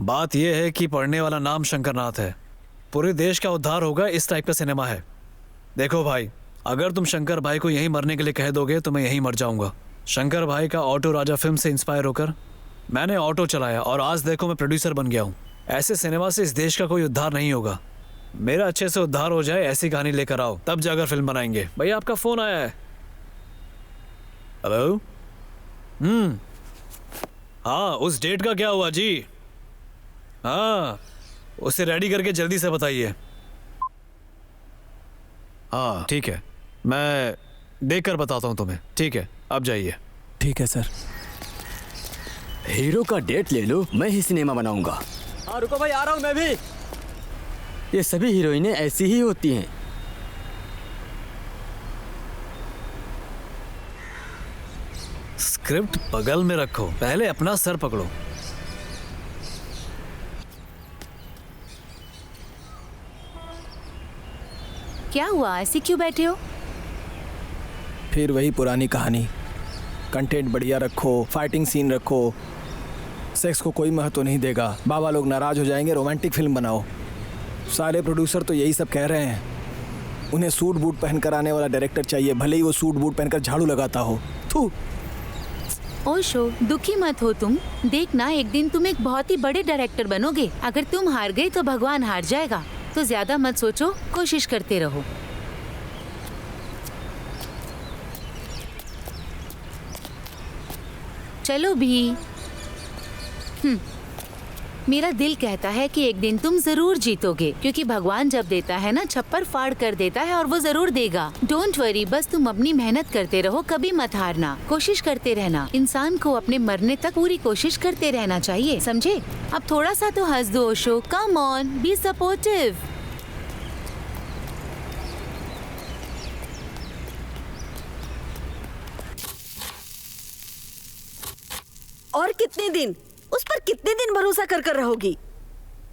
बात यह है कि पढ़ने वाला नाम शंकरनाथ है। पूरे देश का उद्धार होगा, इस टाइप का सिनेमा है। देखो भाई, अगर तुम शंकर भाई को यहीं मरने के लिए कह दोगे तो मैं यहीं मर जाऊंगा। शंकर भाई का ऑटो राजा फिल्म से इंस्पायर होकर मैंने ऑटो चलाया और आज देखो मैं प्रोड्यूसर बन गया हूँ। ऐसे सिनेमा से इस देश का कोई उद्धार नहीं होगा। मेरा अच्छे से उद्धार हो जाए, ऐसी कहानी लेकर आओ, तब जाकर फिल्म बनाएंगे। भैया आपका फोन आया है। हेलो। हाँ, उस डेट का क्या हुआ जी? हाँ, उसे रेडी करके जल्दी से बताइए। हाँ ठीक है, मैं देखकर बताता हूँ तुम्हें। ठीक है, अब जाइए। ठीक है सर। हीरो का डेट ले लो, मैं ही सिनेमा बनाऊंगा। हाँ रुको भाई, आ रहा हूँ मैं भी। ये सभी हीरोइनें ऐसी ही होती हैं। स्क्रिप्ट बगल में रखो, पहले अपना सर पकड़ो। क्या हुआ, ऐसे क्यों बैठे हो? फिर वही पुरानी कहानी। कंटेंट बढ़िया रखो, फाइटिंग सीन रखो, सेक्स को कोई महत्व नहीं देगा, बाबा लोग नाराज हो जाएंगे, रोमांटिक फिल्म बनाओ। सारे प्रोड्यूसर तो यही सब कह रहे हैं। उन्हें सूट बूट पहनकर आने वाला डायरेक्टर चाहिए, भले ही वो सूट बूट पहनकर झाड़ू लगाता हो। थू। ओशो, दुखी मत हो तुम। देखना, एक दिन तुम एक बहुत ही बड़े डायरेक्टर बनोगे। अगर तुम हार गए तो भगवान हार जाएगा। तो ज्यादा मत सोचो, कोशिश करते रहो। चलो भी। मेरा दिल कहता है कि एक दिन तुम जरूर जीतोगे, क्योंकि भगवान जब देता है ना, छप्पर फाड़ कर देता है और वो जरूर देगा। डोंट वरी, बस तुम अपनी मेहनत करते रहो, कभी मत हारना, कोशिश करते रहना। इंसान को अपने मरने तक पूरी कोशिश करते रहना चाहिए, समझे? अब थोड़ा सा तो हंस दो Osho, come on, be supportive. और कितने दिन, उस पर कितने दिन भरोसा कर रहोगी?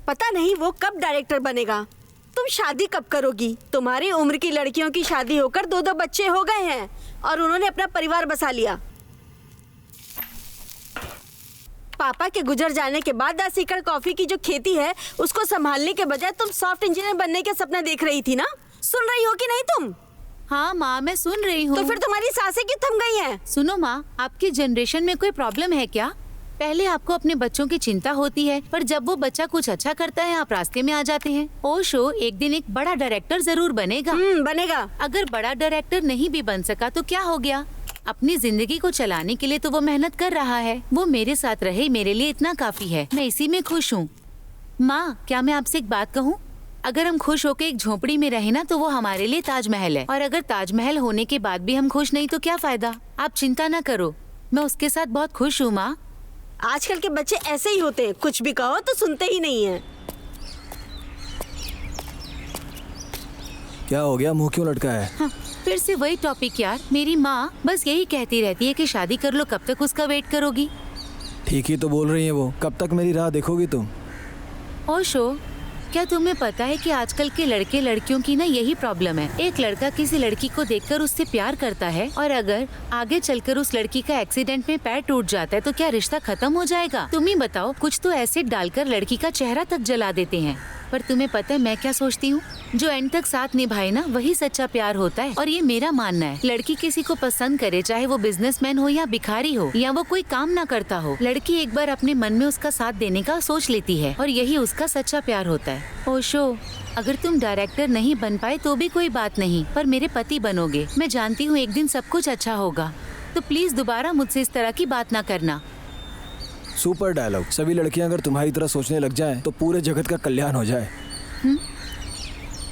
पता नहीं वो कब डायरेक्टर बनेगा। तुम शादी कब करोगी? तुम्हारी उम्र की लड़कियों की शादी होकर 2-2 बच्चे हो गए हैं और उन्होंने अपना परिवार बसा लिया। पापा के गुजर जाने के बाद 10 एकड़ कॉफी की जो खेती है उसको संभालने के बजाय तुम सॉफ्ट इंजीनियर बनने के सपना देख रही थी ना? सुन रही हो कि नहीं तुम? हाँ माँ, मैं सुन रही हूँ। तो फिर तुम्हारी सांसें क्यों थम गई हैं? सुनो माँ, आपकी जनरेशन में कोई प्रॉब्लम है क्या? पहले आपको अपने बच्चों की चिंता होती है, पर जब वो बच्चा कुछ अच्छा करता है आप रास्ते में आ जाते हैं। ओशो एक दिन एक बड़ा डायरेक्टर जरूर बनेगा। बनेगा। अगर बड़ा डायरेक्टर नहीं भी बन सका तो क्या हो गया? अपनी जिंदगी को चलाने के लिए तो वो मेहनत कर रहा है। वो मेरे साथ रहे, मेरे लिए इतना काफी है। मैं इसी में खुश हूँ। माँ, क्या मैं आपसे एक बात कहूँ? अगर हम खुश होकर एक झोपड़ी में रहे ना तो वो हमारे लिए ताजमहल है, और अगर ताजमहल होने के बाद भी हम खुश नहीं तो क्या फायदा। आप चिंता ना करो, मैं उसके साथ बहुत खुश हूँ माँ। आजकल के बच्चे ऐसे ही होते हैं, कुछ भी कहो तो सुनते ही नहीं है। क्या हो गया, मुंह क्यों लटका है? हाँ, फिर से वही टॉपिक यार। मेरी माँ बस यही कहती रहती है कि शादी कर लो, कब तक उसका वेट करोगी। ठीक ही तो बोल रही है वो, कब तक मेरी राह देखोगी तुम? ओशो, क्या तुम्हें पता है कि आजकल के लड़के लड़कियों की ना यही प्रॉब्लम है। एक लड़का किसी लड़की को देखकर उससे प्यार करता है, और अगर आगे चलकर उस लड़की का एक्सीडेंट में पैर टूट जाता है तो क्या रिश्ता खत्म हो जाएगा? तुम ही बताओ, कुछ तो एसिड डालकर लड़की का चेहरा तक जला देते हैं। पर तुम्हें पता है मैं क्या सोचती हूँ? जो एंड तक साथ निभाए ना वही सच्चा प्यार होता है। और ये मेरा मानना है। लड़की किसी को पसंद करे, चाहे वो बिजनेसमैन हो या भिखारी हो या वो कोई काम ना करता हो, लड़की एक बार अपने मन में उसका साथ देने का सोच लेती है, और यही उसका सच्चा प्यार होता है। ओशो, अगर तुम डायरेक्टर नहीं बन पाए तो भी कोई बात नहीं, पर मेरे पति बनोगे। मैं जानती हूँ एक दिन सब कुछ अच्छा होगा, तो प्लीज दोबारा मुझसे इस तरह की बात ना करना। Super dialogue. सभी लड़कियां अगर तुम्हारी तरह सोचने लग जाएं तो पूरे जगत का कल्याण हो जाए।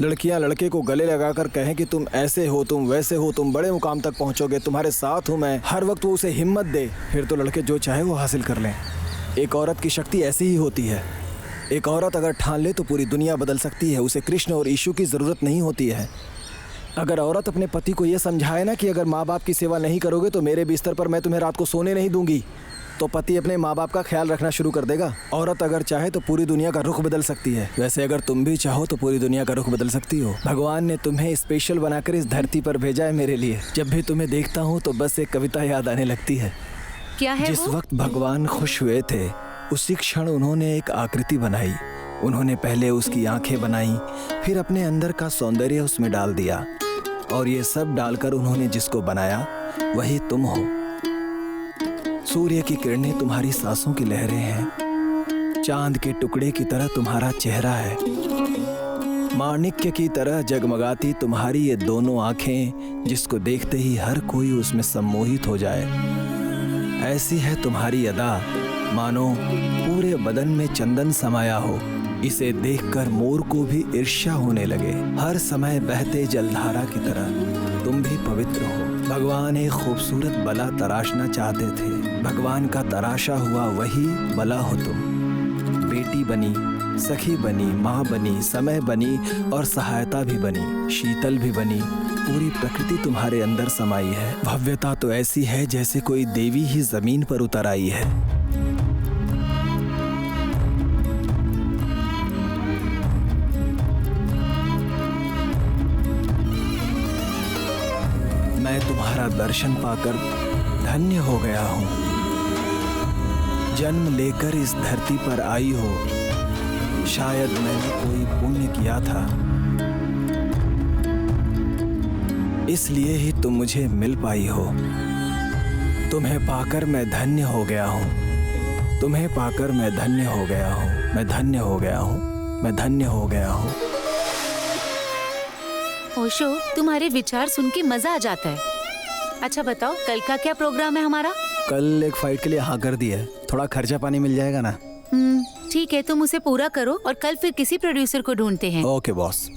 लड़कियां लड़के को गले लगाकर कहें कि तुम ऐसे हो, तुम वैसे हो, तुम बड़े मुकाम तक पहुंचोगे, तुम्हारे साथ हूं मैं, हर वक्त वो उसे हिम्मत दे, फिर तो लड़के जो चाहे वो हासिल कर लें। एक औरत की शक्ति ऐसी ही होती है। एक औरत अगर ठान ले तो पूरी दुनिया बदल सकती है। उसे कृष्ण और यीशु की ज़रूरत नहीं होती है। अगर औरत अपने पति को ये समझाए ना कि अगर माँ बाप की सेवा नहीं करोगे तो मेरे बिस्तर पर मैं तुम्हें रात को सोने नहीं दूंगी, तो पति अपने माँ बाप का ख्याल रखना शुरू कर देगा। औरत अगर चाहे तो पूरी दुनिया का रुख बदल सकती है। वैसे अगर तुम भी चाहो तो पूरी दुनिया का रुख बदल सकती हो। भगवान ने तुम्हें स्पेशल बनाकर इस धरती पर भेजा है मेरे लिए। जब भी तुम्हें देखता हूँ तो बस एक कविता याद आने लगती है। क्या है जिस वो? वक्त भगवान खुश हुए थे उसी क्षण उन्होंने एक आकृति बनाई। उन्होंने पहले उसकी आंखें बनाई, फिर अपने अंदर का सौंदर्य उसमें डाल दिया, और ये सब डालकर उन्होंने जिसको बनाया वही तुम हो। सूर्य की किरणें तुम्हारी सांसों की लहरें हैं। चांद के टुकड़े की तरह तुम्हारा चेहरा है। माणिक्य की तरह जगमगाती तुम्हारी ये दोनों आंखें, जिसको देखते ही हर कोई उसमें सम्मोहित हो जाए। ऐसी है तुम्हारी अदा, मानो पूरे बदन में चंदन समाया हो। इसे देखकर मोर को भी ईर्ष्या होने लगे। हर समय बहते जलधारा की तरह तुम भी पवित्र हो। भगवान एक खूबसूरत बला तराशना चाहते थे। भगवान का तराशा हुआ वही बला हो तुम। बेटी बनी, सखी बनी, माँ बनी, समय बनी और सहायता भी बनी, शीतल भी बनी। पूरी प्रकृति तुम्हारे अंदर समाई है। भव्यता तो ऐसी है जैसे कोई देवी ही जमीन पर उतर आई है। मैं तुम्हारा दर्शन पाकर धन्य हो गया हूँ। जन्म लेकर इस धरती पर आई हो, शायद मैंने कोई पुण्य किया था, इसलिए ही तुम मुझे मिल पाई हो। तुम्हें पाकर मैं धन्य हो गया हूँ। तुम्हें पाकर मैं धन्य हो गया हूँ। मैं धन्य हो गया हूँ। मैं धन्य हो गया हूँ। ओशो, तुम्हारे विचार सुन के मजा आ जाता है। अच्छा बताओ, कल का क्या प्रोग्राम है हमारा? कल एक फाइट के लिए हाँ कर दिया है। थोड़ा खर्चा पानी मिल जाएगा ना? ठीक है, तुम उसे पूरा करो और कल फिर किसी प्रोड्यूसर को ढूंढते हैं। Okay boss.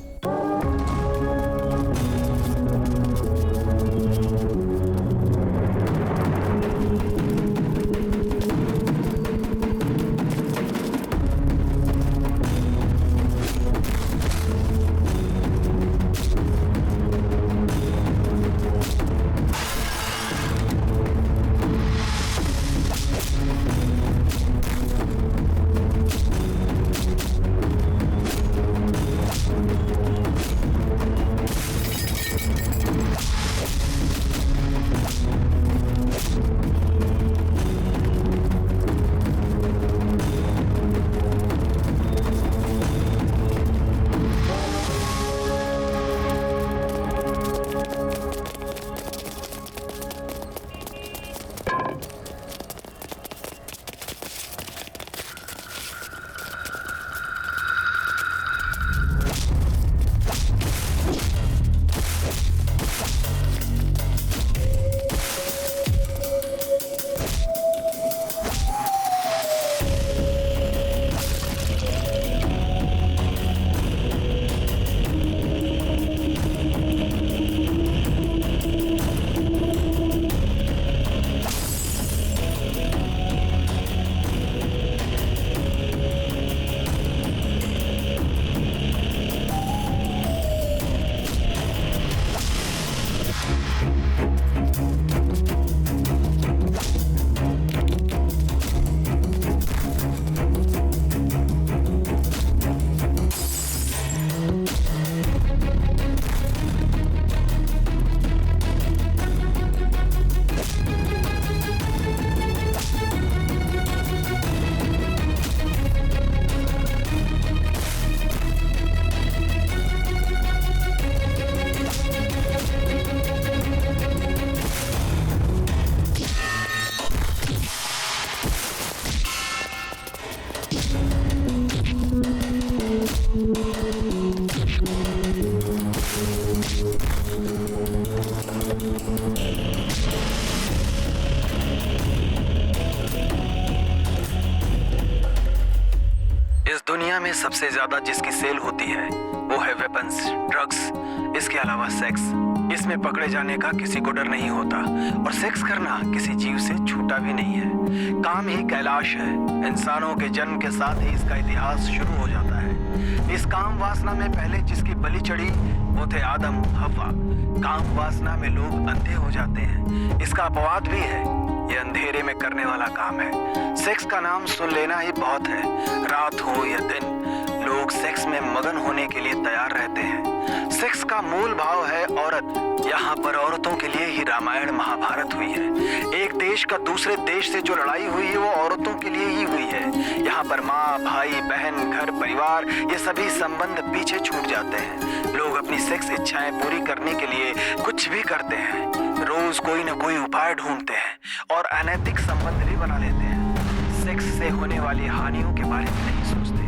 दुनिया में सबसे ज्यादा जिसकी सेल होती है वो है वेपन्स, ड्रग्स, इसके अलावा सेक्स। इसमें पकड़े जाने का किसी को डर नहीं होता और सेक्स करना किसी जीव से छूटा भी नहीं है। काम ही कैलाश है। इंसानों के जन्म के साथ ही इसका इतिहास शुरू हो जाता है। इस काम वासना में पहले जिसकी बलि चढ़ी वो थे आदम हव्वा। काम वासना में लोग अंधे हो जाते हैं। इसका अपवाद भी है, ये अंधेरे में करने वाला काम है। सेक्स का नाम सुन लेना ही बहुत है। रात हो या दिन, लोग सेक्स में मगन होने के लिए तैयार रहते हैं। सेक्स का मूल भाव है औरत। यहाँ पर औरतों के लिए ही रामायण महाभारत हुई है। एक देश का दूसरे देश से जो लड़ाई हुई है वो औरतों के लिए ही हुई है। यहाँ पर माँ, भाई, बहन, घर, परिवार, ये सभी संबंध पीछे छूट जाते हैं। लोग अपनी सेक्स इच्छाएं पूरी करने के लिए कुछ भी करते हैं। रोज कोई न कोई उपाय ढूंढते हैं और अनैतिक संबंध भी बना लेते हैं। सेक्स से होने वाली हानियों के बारे में नहीं सोचते।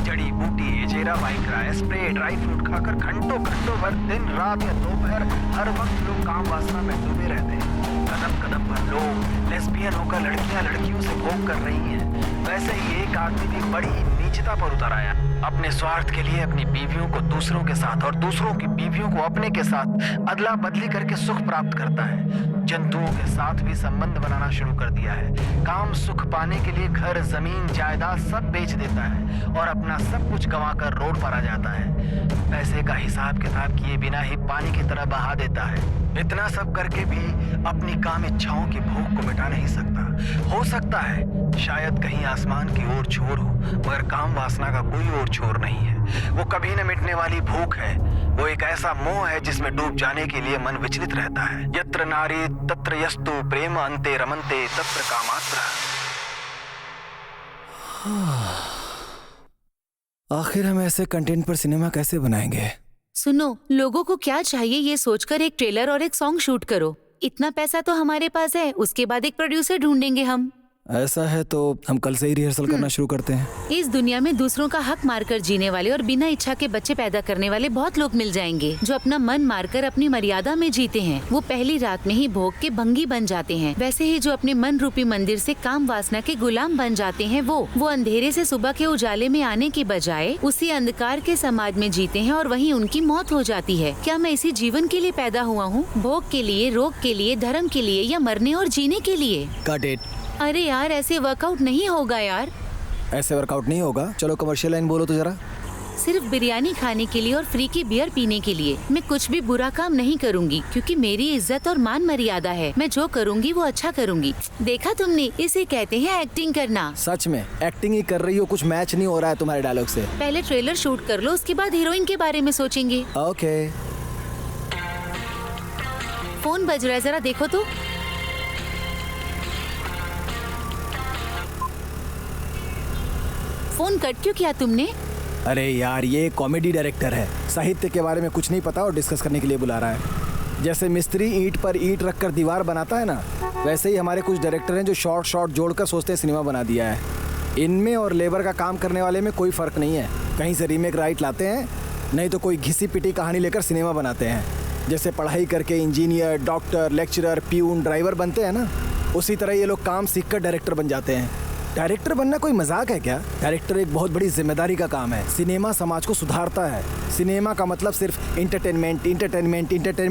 जड़ी बूटी, एजेरा, वाइग्रा, स्प्रे, ड्राई फ्रूट खाकर घंटों भर, दिन रात या दोपहर, हर वक्त लोग काम वासना में डूबे रहते हैं। कदम कदम पर लोग लेस्बियन होकर लड़कियां लड़कियों से भोग कर रही हैं। वैसे ही एक आदमी भी बड़ी नीचता पर उतर आया। अपने स्वार्थ के लिए अपनी बीवियों को दूसरों के साथ और दूसरों की बीवियों को अपने के साथ अदला बदली करके सुख प्राप्त करता है। जंतुओं के साथ भी संबंध बनाना शुरू कर दिया है। काम सुख पाने के लिए घर, जमीन, जायदाद सब बेच देता है और अपना सब कुछ गंवाकर रोड पर आ जाता है। पैसे का हिसाब किताब किए बिना ही पानी की तरह बहा देता है। इतना सब करके भी अपनी काम इच्छाओं की भूख को मिटा नहीं सकता। हो सकता है शायद कहीं आसमान की ओर छोर हो, मगर काम वासना का कोई और छोर नहीं है। वो कभी न मिटने वाली भूख है। वो एक ऐसा मोह है जिसमें डूब जाने के लिए मन विचलित रहता है। यत्र नारी तत्र यस्तु प्रेम अन्ते रमन्ते तत्र कामात्र। आखिर हम ऐसे कंटेंट पर सिनेमा कैसे बनाएंगे? सुनो, लोगों को क्या चाहिए ये सोचकर एक ट्रेलर और एक सॉन्ग शूट करो। इतना पैसा तो हमारे पास है, उसके बाद एक प्रोड्यूसर ढूंढेंगे हम। ऐसा है तो हम कल से ही रिहर्सल करना शुरू करते हैं। इस दुनिया में दूसरों का हक मारकर जीने वाले और बिना इच्छा के बच्चे पैदा करने वाले बहुत लोग मिल जाएंगे जो अपना मन मारकर अपनी मर्यादा में जीते हैं। वो पहली रात में ही भोग के भंगी बन जाते हैं। वैसे ही जो अपने मन रूपी मंदिर से काम वासना के गुलाम बन जाते हैं, वो अंधेरे से सुबह के उजाले में आने की बजाय उसी अंधकार के समाज में जीते हैं और वहीं उनकी मौत हो जाती है। क्या मैं इसी जीवन के लिए पैदा हुआ हूँ? भोग के लिए, रोग के लिए, धर्म के लिए, या मरने और जीने के लिए? Got it. अरे यार, ऐसे वर्कआउट नहीं होगा यार। ऐसे वर्कआउट नहीं होगा। चलो कमर्शियल लाइन बोलो तो जरा। सिर्फ बिरयानी खाने के लिए और फ्री की बियर पीने के लिए मैं कुछ भी बुरा काम नहीं करूंगी, क्योंकि मेरी इज्जत और मान मर्यादा है। मैं जो करूंगी वो अच्छा करूंगी। देखा तुमने, इसे कहते हैं एक्टिंग करना। सच में एक्टिंग ही कर रही हो, कुछ मैच नहीं हो रहा है तुम्हारे डायलॉग से। पहले ट्रेलर शूट कर लो, उसके बाद हीरोइन के बारे में सोचेंगे। ओके। फोन बज रहा है, जरा देखो तो। फोन कट क्यों किया तुमने? अरे यार, ये कॉमेडी डायरेक्टर है, साहित्य के बारे में कुछ नहीं पता और डिस्कस करने के लिए बुला रहा है। जैसे मिस्त्री ईंट पर ईंट रखकर दीवार बनाता है ना, वैसे ही हमारे कुछ डायरेक्टर हैं जो शॉर्ट जोड़कर सोचते हैं सिनेमा बना दिया है। इनमें और लेबर का काम करने वाले में कोई फ़र्क नहीं है। कहीं से रीमेक राइट लाते हैं, नहीं तो कोई घिसी पिटी कहानी लेकर सिनेमा बनाते हैं। जैसे पढ़ाई करके engineer, doctor, lecturer, peon, driver बनते हैं ना, उसी तरह ये लोग काम सीखकर डायरेक्टर बन जाते हैं। डायरेक्टर बनना कोई मजाक है क्या? डायरेक्टर एक बहुत बड़ी जिम्मेदारी का काम है। सिनेमा समाज को सुधारता है। सिनेमा का मतलब सिर्फ इंटरटेनमेंट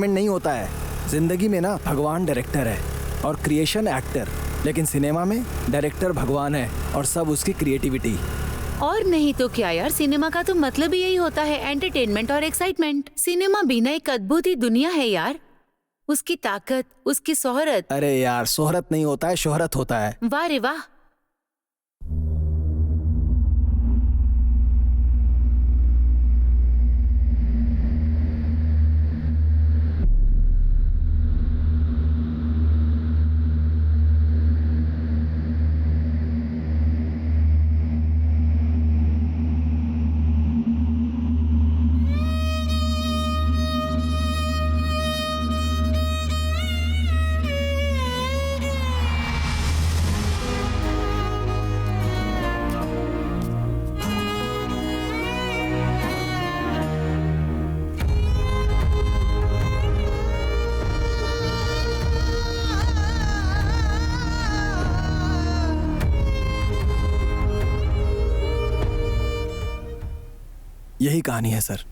नहीं होता है। जिंदगी में ना भगवान डायरेक्टर है और क्रिएशन एक्टर, लेकिन सिनेमा में डायरेक्टर भगवान है और सब उसकी क्रिएटिविटी। और नहीं तो क्या यार, सिनेमा का तो मतलब ही यही होता है, एंटरटेनमेंट और एक्साइटमेंट। सिनेमा भी ना एक अद्भुत ही दुनिया है यार। उसकी ताकत, उसकी शोहरत। अरे यार, शोहरत नहीं होता है, शोहरत होता है। वाह रे वाह। यही कहानी है सर।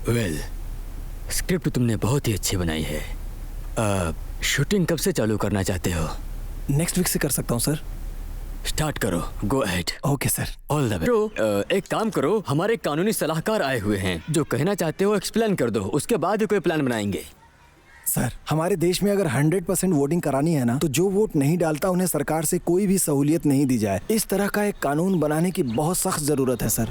वेल, स्क्रिप्ट तुमने बहुत ही अच्छी बनाई है। शूटिंग कब से चालू करना चाहते हो? नेक्स्ट वीक से कर सकता हूँ सर। स्टार्ट करो, go ahead. Okay sir. All the best. एक काम करो, हमारे कानूनी सलाहकार आए हुए हैं, जो कहना चाहते हो एक्सप्लेन कर दो, उसके बाद ही कोई प्लान बनाएंगे। सर, हमारे देश में अगर 100% वोटिंग करानी है ना, तो जो वोट नहीं डालता उन्हें सरकार से कोई भी सहूलियत नहीं दी जाए। इस तरह का एक कानून बनाने की बहुत सख्त जरूरत है सर।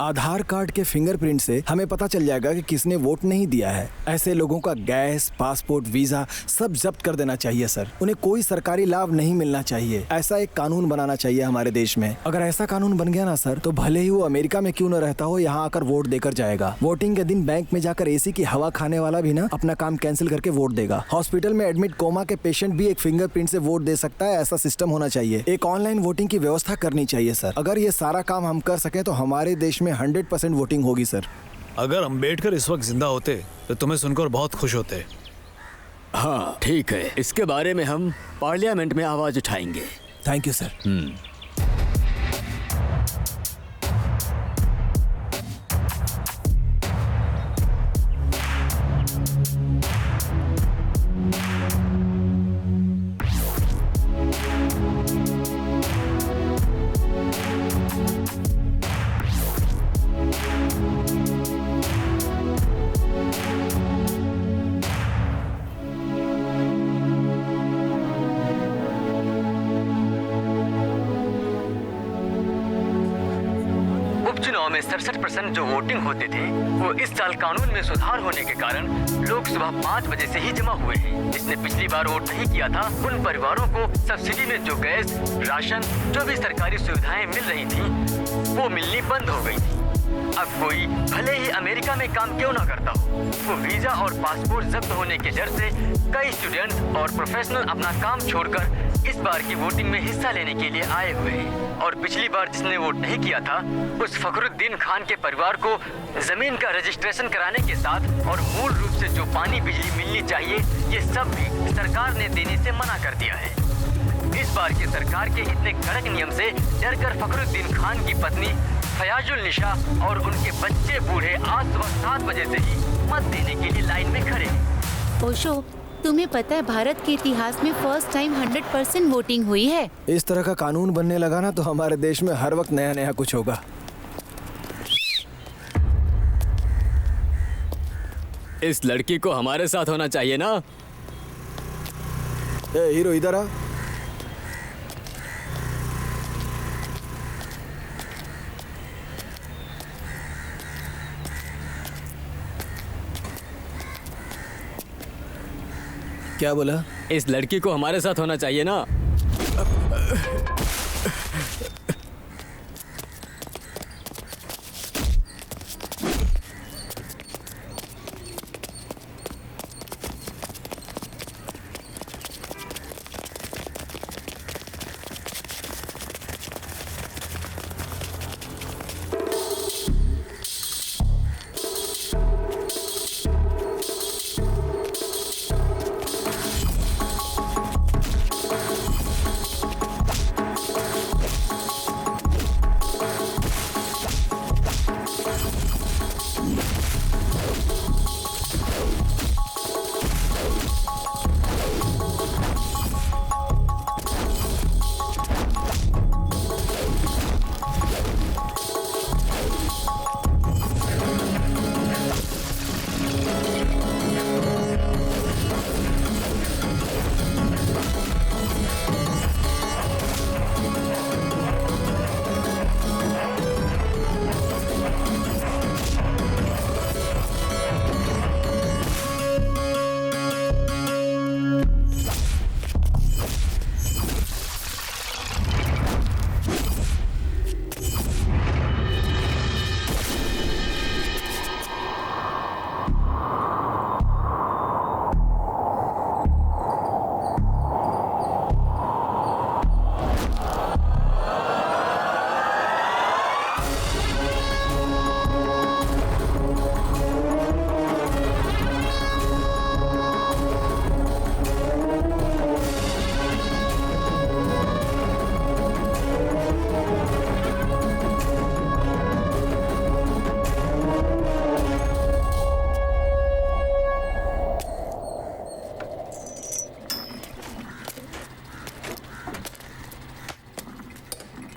आधार कार्ड के फिंगरप्रिंट से हमें पता चल जाएगा कि किसने वोट नहीं दिया है। ऐसे लोगों का गैस, पासपोर्ट, वीजा सब जब्त कर देना चाहिए सर। उन्हें कोई सरकारी लाभ नहीं मिलना चाहिए। ऐसा एक कानून बनाना चाहिए हमारे देश में। अगर ऐसा कानून बन गया ना सर, तो भले ही वो अमेरिका में क्यों न रहता हो, यहाँ आकर वोट देकर जाएगा। वोटिंग के दिन बैंक में जाकर एसी की हवा खाने वाला भी ना अपना काम कैंसिल करके वोट देगा। हॉस्पिटल में एडमिट कोमा के पेशेंट भी एक फिंगरप्रिंट से वोट दे सकता है। ऐसा सिस्टम होना चाहिए। एक ऑनलाइन वोटिंग की व्यवस्था करनी चाहिए सर। अगर ये सारा काम हम कर सके तो हमारे देश में 100% वोटिंग होगी सर। अगर अंबेडकर इस वक्त जिंदा होते तो तुम्हें सुनकर बहुत खुश होते। हाँ ठीक है, इसके बारे में हम पार्लियामेंट में आवाज उठाएंगे। Thank you sir. उपचुनाव में 67% जो वोटिंग होते थे, वो इस साल कानून में सुधार होने के कारण लोग सुबह 5 बजे से ही जमा हुए हैं। जिसने पिछली बार वोट नहीं किया था, उन परिवारों को सब्सिडी में जो गैस, राशन, जो भी सरकारी सुविधाएं मिल रही थी, वो मिलनी बंद हो गई थी। अब कोई भले ही अमेरिका में काम क्यों ना करता हो, वो वीजा और पासपोर्ट जब्त होने के डर से कई स्टूडेंट और प्रोफेशनल अपना काम छोड़कर इस बार की वोटिंग में हिस्सा लेने के लिए आए हुए हैं। और पिछली बार जिसने वोट नहीं किया था, उस फखरुद्दीन खान के परिवार को जमीन का रजिस्ट्रेशन कराने के साथ और मूल रूप से जो पानी बिजली मिलनी चाहिए, ये सब भी सरकार ने देने से मना कर दिया है। इस बार की सरकार के इतने कड़क नियम से डरकर फखरुद्दीन खान की पत्नी फयाजुल निशा और उनके बच्चे बूढ़े आज सुबह 7 बजे से ही मत देने के लिए लाइन में खड़े हैं। ओशो, तुम्हें पता है भारत के इतिहास में फर्स्ट टाइम 100% वोटिंग हुई है। इस तरह का कानून बनने लगा ना, तो हमारे देश में हर वक्त नया नया कुछ होगा। इस लड़की को हमारे साथ होना चाहिए ना। ए हीरो, इधर आ। क्या बोला? इस लड़की को हमारे साथ होना चाहिए ना।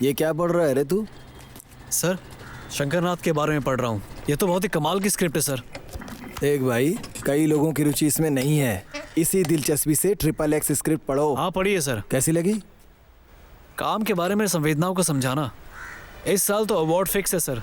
ये क्या पढ़ रहा है रे तू? सर, शंकरनाथ के बारे में पढ़ रहा हूँ। ये तो बहुत ही कमाल की स्क्रिप्ट है सर। देख भाई, कई लोगों की रुचि इसमें नहीं है, इसी दिलचस्पी से XXX स्क्रिप्ट पढ़ो। हाँ पढ़िए सर। कैसी लगी? काम के बारे में संवेदनाओं को समझाना, इस साल तो अवार्ड फिक्स है सर।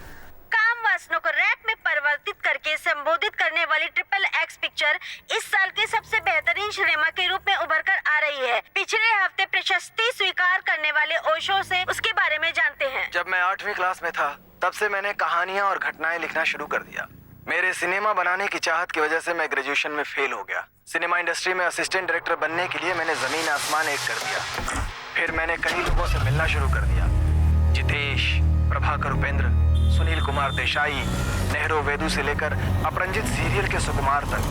काम वासनों को रैप में परिवर्तित करके संबोधित करने वाली XXX पिक्चर इस साल के सबसे बेहतरीन सिनेमा के रूप में उभर कर आ रही है। पिछले हफ्ते प्रशस्ति स्वीकार करने वाले ओशो से उसके बारे में जानते हैं। जब मैं 8वीं क्लास में था, तब से मैंने कहानियां और घटनाएं लिखना शुरू कर दिया। मेरे सिनेमा बनाने की चाहत की वजह से मैं ग्रेजुएशन में फेल हो गया। सिनेमा इंडस्ट्री में असिस्टेंट डायरेक्टर बनने के लिए मैंने जमीन आसमान एक कर दिया। फिर मैंने कई लोगों से मिलना शुरू कर दिया। जितेश, प्रभाकर उपेंद्र, सुनील कुमार देसाई, नेहरू वेदु से लेकर अपरंजित सीरियल के सुकुमार तक,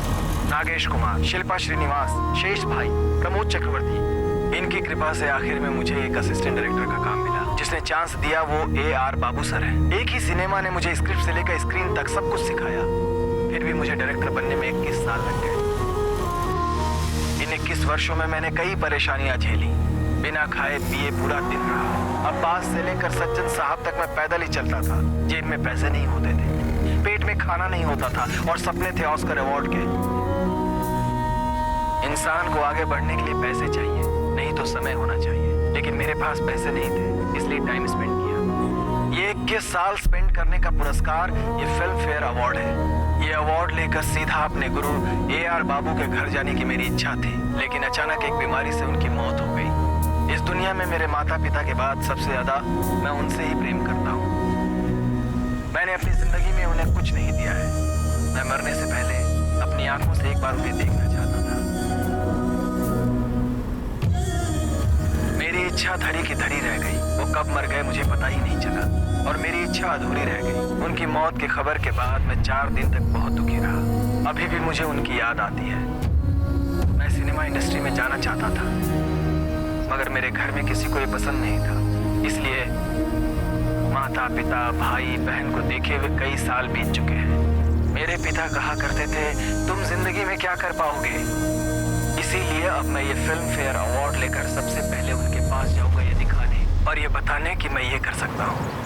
नागेश कुमार, शिल्पा श्रीनिवास, शेष भाई, प्रमोद चक्रवर्ती। इनकी कृपा से आखिर में मुझे एक असिस्टेंट डायरेक्टर का काम मिला। जिसने चांस दिया वो AR बाबू सर है। एक ही सिनेमा ने मुझे स्क्रिप्ट से लेकर स्क्रीन तक सब कुछ सिखाया। फिर भी मुझे डायरेक्टर बनने में 21 साल लग गए। इन 21 वर्षों में मैंने कई परेशानियां झेली। बिना खाए पिए पूरा दिन रहा। अब्बास से लेकर सज्जन साहब तक मैं पैदल ही चलता था। जेब में पैसे नहीं होते थे, पेट में खाना नहीं होता था और सपने थे ऑस्कर अवार्ड के। इंसान को आगे बढ़ने के लिए पैसे चाहिए, नहीं तो समय होना चाहिए। लेकिन मेरे पास पैसे नहीं थे, इसलिए टाइम स्पेंड किया। ये 21 साल स्पेंड करने का पुरस्कार ये फिल्म फेयर अवार्ड है। ये अवार्ड लेकर सीधा अपने गुरु AR बाबू के घर जाने की मेरी इच्छा थी, लेकिन अचानक एक बीमारी से उनकी मौत हो गई। इस दुनिया में मेरे माता पिता के बाद सबसे ज्यादा मैं उनसे ही प्रेम करता हूँ। मैंने अपनी जिंदगी में उन्हें कुछ नहीं दिया है। मैं मरने से पहले अपनी आंखों से एक बार उन्हें देखना चाहता था। मेरी इच्छा धरी की धरी रह गई। वो कब मर गए मुझे पता ही नहीं चला और मेरी इच्छा अधूरी रह गई। उनकी मौत की खबर के बाद मैं 4 दिन तक बहुत दुखी रहा। अभी भी मुझे उनकी याद आती है। मैं सिनेमा इंडस्ट्री में जाना चाहता था, मगर मेरे घर में किसी को ये पसंद नहीं था। इसलिए माता पिता भाई बहन को देखे हुए कई साल बीत चुके हैं। मेरे पिता कहा करते थे, तुम जिंदगी में क्या कर पाओगे। इसीलिए अब मैं ये फिल्म फेयर अवार्ड लेकर सबसे पहले उनके पास जाऊंगा, ये दिखाने और ये बताने कि मैं ये कर सकता हूँ।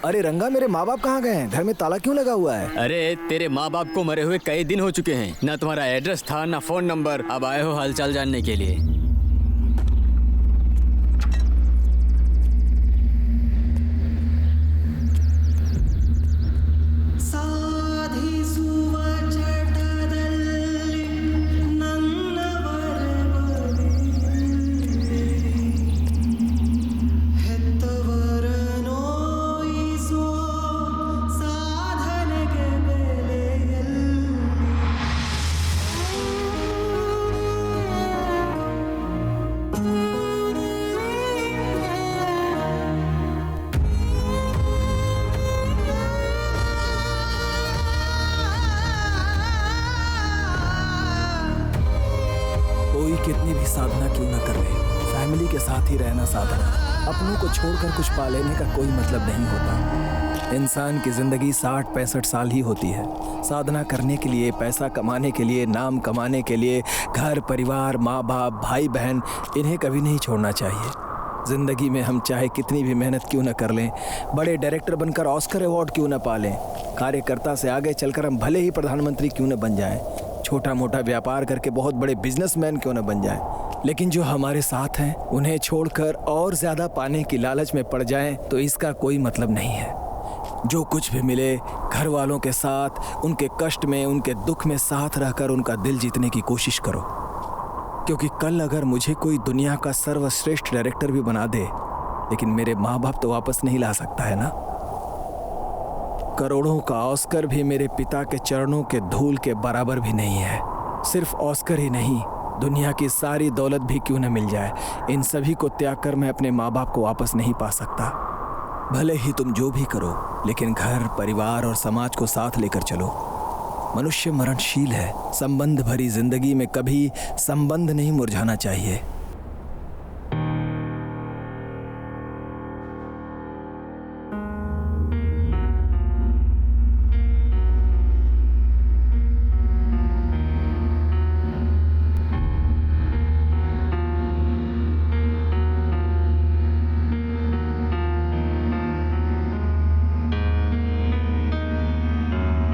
अरे रंगा, मेरे माँ बाप कहाँ गए हैं? घर में ताला क्यों लगा हुआ है? अरे तेरे माँ बाप को मरे हुए कई दिन हो चुके हैं। ना तुम्हारा एड्रेस था ना फोन नंबर। अब आए हो हालचाल जानने के लिए। कितनी भी साधना क्यों न कर ले, फैमिली के साथ ही रहना साधना। अपनों को छोड़कर कुछ पा लेने का कोई मतलब नहीं होता। इंसान की जिंदगी 60-65 साल ही होती है। साधना करने के लिए, पैसा कमाने के लिए, नाम कमाने के लिए, घर परिवार, माँ बाप, भाई बहन, इन्हें कभी नहीं छोड़ना चाहिए। जिंदगी में हम चाहे कितनी भी मेहनत क्यों न कर लें, बड़े डायरेक्टर बनकर ऑस्कर अवार्ड क्यों न पा लें, कार्यकर्ता से आगे चलकर हम भले ही प्रधानमंत्री क्यों न बन जाएं, छोटा मोटा व्यापार करके बहुत बड़े बिजनेसमैन क्यों न बन जाएं, लेकिन जो हमारे साथ हैं उन्हें छोड़कर और ज्यादा पाने की लालच में पड़ जाएं तो इसका कोई मतलब नहीं है। जो कुछ भी मिले, घर वालों के साथ, उनके कष्ट में, उनके दुख में साथ रहकर उनका दिल जीतने की कोशिश करो। क्योंकि कल अगर मुझे कोई दुनिया का सर्वश्रेष्ठ डायरेक्टर भी बना दे, लेकिन मेरे माँ बाप तो वापस नहीं ला सकता है ना। करोड़ों का ऑस्कर भी मेरे पिता के चरणों के धूल के बराबर भी नहीं है। सिर्फ ऑस्कर ही नहीं, दुनिया की सारी दौलत भी क्यों न मिल जाए, इन सभी को त्याग कर मैं अपने माँ बाप को वापस नहीं पा सकता। भले ही तुम जो भी करो, लेकिन घर, परिवार और समाज को साथ लेकर चलो। मनुष्य मरणशील है। संबंध भरी जिंदगी में कभी संबंध नहीं मुरझाना चाहिए।